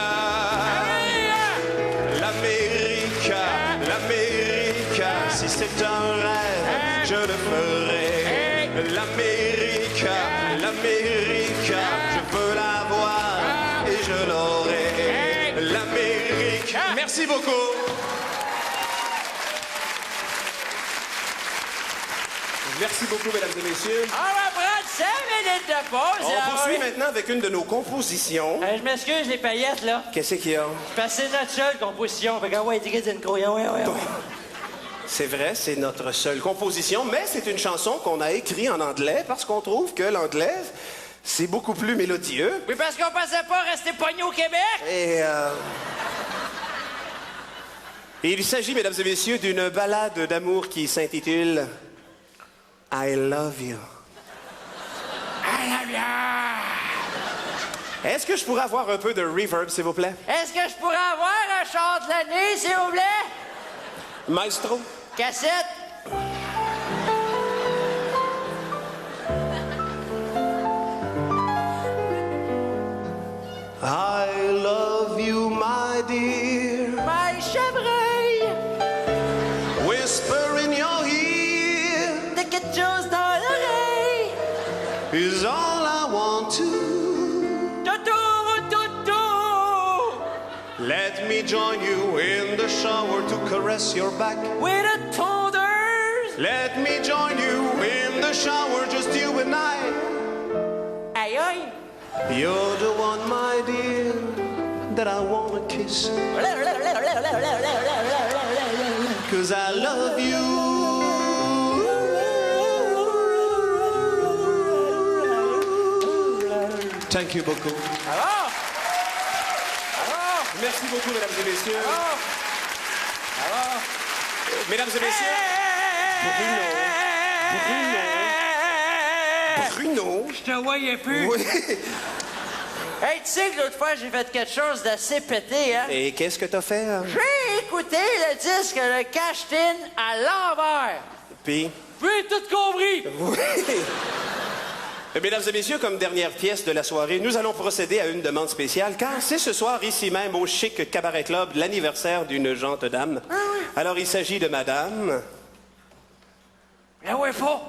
l'Amérique, l'Amérique, si c'est un rêve, je le ferai. L'Amérique, l'Amérique, je veux la voir et je l'aurai. L'Amérique. Merci beaucoup. Merci beaucoup, mesdames et messieurs. On va prendre 5 minutes de pause. On poursuit oui. maintenant avec une de nos compositions. Je m'excuse, les paillettes, là. Qu'est-ce qu'il y a? Parce que c'est notre seule composition. Fait que, ouais, dis une couille. Ouais. C'est vrai, c'est notre seule composition, mais c'est une chanson qu'on a écrite en anglais parce qu'on trouve que l'anglais, c'est beaucoup plus mélodieux. Oui, parce qu'on pensait pas rester pogné au Québec. Et il s'agit, mesdames et messieurs, d'une ballade d'amour qui s'intitule I Love You. I love you. Est-ce que je pourrais avoir un peu de reverb, s'il vous plaît? Est-ce que je pourrais avoir un chant de l'année, s'il vous plaît? Maestro? Cassette? I love you, my dear. My chevreuil! Whisper in your ear T'as quelque chose dans l'oreille! is all I want to. Toto! Let me join you in the shower to caress your back. With a thunders! Let me join you in the shower, just you and I. Aïe aïe! You're the one, my dear, that I wanna kiss. 'Cause I love you. Thank you beaucoup. Alors? Merci beaucoup, mesdames et messieurs. Mesdames et messieurs. Bruno. Je te voyais plus. Oui. Hey, tu sais que l'autre fois, j'ai fait quelque chose d'assez pété, hein? Et qu'est-ce que t'as fait? Hein? J'ai écouté le disque de Cash-Tin à l'envers. Puis? J'ai tout compris. Oui. Mesdames et messieurs, comme dernière pièce de la soirée, nous allons procéder à une demande spéciale, car c'est ce soir, ici même, au Chic Cabaret Club, l'anniversaire d'une gente dame. Ah oui. Alors, il s'agit de madame... La ouais pas.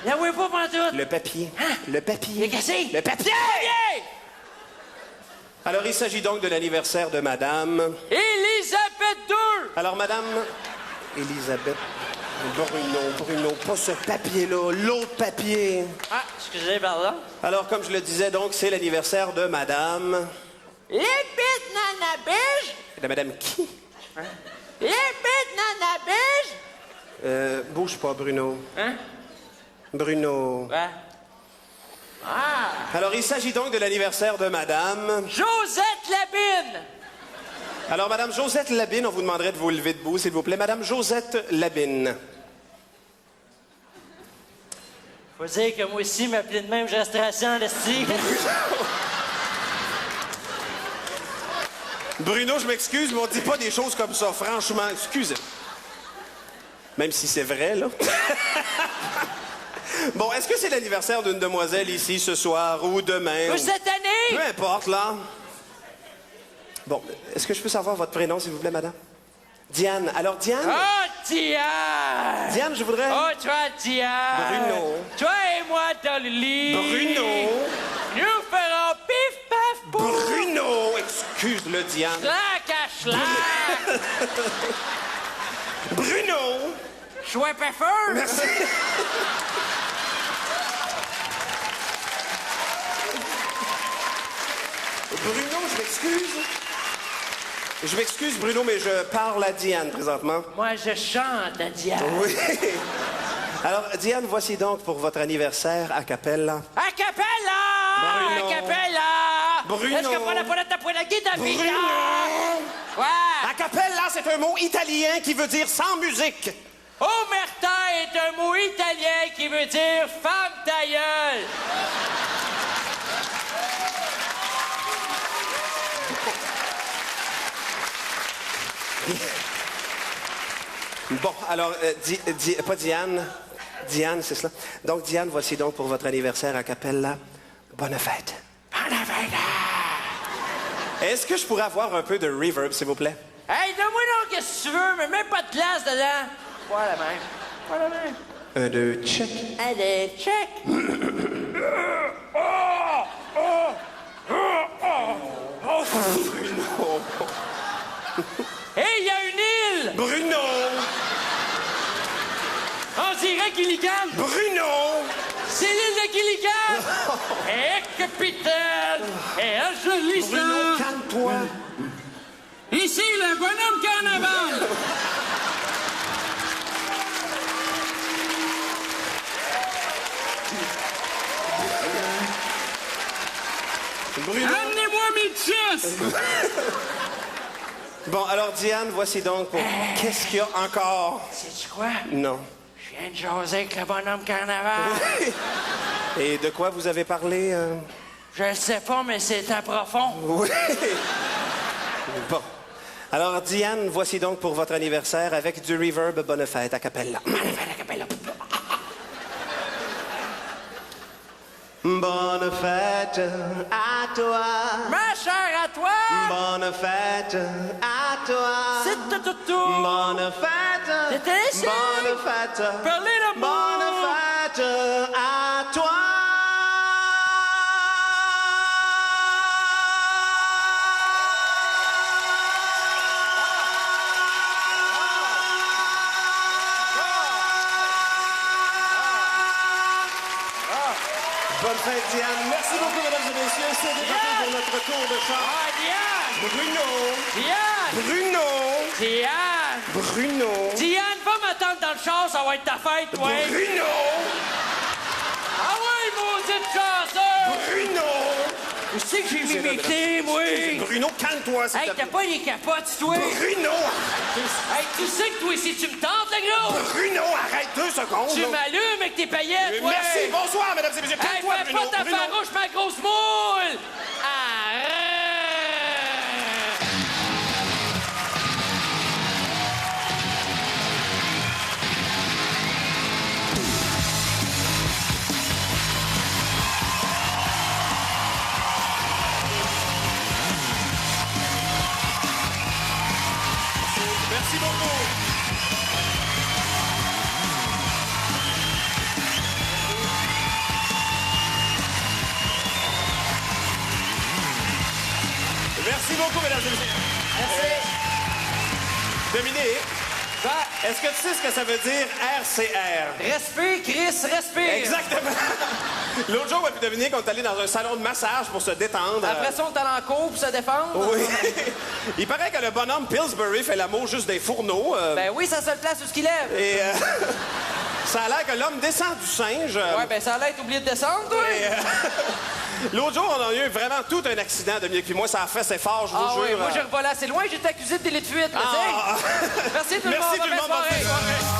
La ouais pas pantoute. Le papier. Hein? Le papier. Il est cassé. Le papier! Alors, il s'agit donc de l'anniversaire de madame... Élisabeth II. Alors, madame Elisabeth... Bruno, pas ce papier-là, l'autre papier. Ah, excusez, pardon. Alors, comme je le disais, donc, c'est l'anniversaire de madame... Les bites nanabige. De madame qui? Les bites nanabige. Bouge pas, Bruno. Hein? Bruno. Ouais. Ah. Alors, il s'agit donc de l'anniversaire de madame... Josette Labine. Alors, madame Josette Labine, on vous demanderait de vous lever debout, s'il vous plaît. Madame Josette Labine. Faut dire que moi aussi, m'appeler de même, je resterai assis en esti. Bruno, je m'excuse, mais on dit pas des choses comme ça, franchement. Excusez. Même si c'est vrai, là. Bon, est-ce que c'est l'anniversaire d'une demoiselle ici ce soir ou demain? Ou cette année? Peu importe, là. Bon, est-ce que je peux savoir votre prénom, s'il vous plaît, madame? Diane. Alors, Diane? Oh, Diane! Diane, je voudrais... Oh, toi, Diane! Bruno. Toi et moi dans le lit. Bruno. Nous ferons pif, paf, pouf. Bruno! Excuse-le, Diane. Schlac à schlac. Bruno! Chouette pas feu. Merci. Bruno, je m'excuse. Je m'excuse, Bruno, mais je parle à Diane présentement. Moi, je chante à Diane. Oui. Alors, Diane, voici donc pour votre anniversaire a cappella. A cappella! Bruno. A cappella! Bruno. Est-ce que pour la guide à Bruno. Ouais! A cappella, c'est un mot italien qui veut dire sans musique. Omerta est un mot italien qui veut dire femme ta gueule. Bon, alors, pas Diane. Diane, c'est cela. Donc, Diane, voici donc pour votre anniversaire a cappella. Bonne fête. Bonne fête! Est-ce que je pourrais avoir un peu de reverb, s'il vous plaît? Hey, donne-moi donc qu'est-ce que tu veux, mais même pas de glace dedans. Voilà même. Voilà même. 1, 2, check. Allez, check. Hey, il y a une île! Bruno! On dirait Gilligan! Bruno! C'est l'île de Gilligan! Eh, capitaine! Eh, joli ça! Bruno, calme-toi. Ici, le bonhomme carnaval! Bruno. Amenez-moi mes chesses! Bon, alors, Diane, voici donc pour... Qu'est-ce qu'il y a encore? Sais-tu quoi? Non. Je viens de jaser avec le bonhomme carnaval. Et de quoi vous avez parlé? Je le sais pas, mais c'était profond. Oui. Bon. Alors, Diane, voici donc pour votre anniversaire avec du reverb bonne fête a cappella. Bonne fête à toi. Ma chère à toi! Bonne fête à toi. C'est tout. Bonne fête. C'était ici. Bonne fête. Parlez d'amour. Bonne fête à toi. Bonne fête, Diane. Merci beaucoup, mesdames et messieurs. C'est départi pour notre tour de chant. Ah, Diane! Bruno! Diane! Bruno! Diane! Bruno! Diane, va m'attendre dans le char, ça va être ta fête, ouais! Bruno! Ah ouais, maudite chanceux! Bruno! Où c'est que j'ai mis mes clés, moi? Bruno, calme-toi, s'il Hey, te t'as plaît. pas les capotes, toi? Bruno! Hey, tu sais que toi, si tu me tentes, le gros! Bruno, arrête 2 secondes. Tu là. m'allumes avec tes paillettes, ouais! Merci, bonsoir, mesdames et messieurs. Hey, Calme-toi, fais Bruno. pas ta Bruno. farouche, ma grosse moule! Arrête! Merci beaucoup. Merci beaucoup, mesdames et messieurs. Merci. Dominique, Ben, est-ce que tu sais ce que ça veut dire RCR? respire, Chris, respire! Exactement. L'autre jour, moi et Dominique, on est allés dans un salon de massage pour se détendre. Après ça, on est allé en cours pour se défendre? Oui. Il paraît que le bonhomme Pillsbury fait l'amour juste des fourneaux. Ben oui, ça seule place où ce qu'il lève. Et ça a l'air que l'homme descend du singe. Ouais, ben ça allait être oublié de descendre, toi! Et, l'autre jour, on a eu vraiment tout un accident, Dominique. Puis moi, ça a fait ses forts, je vous Ah jure. oui, moi j'ai revolé assez loin, j'étais accusé de délit de fuite, là, Ah. tu sais. Merci tout le Merci monde, tout le bonne monde. Bonne soirée. soirée.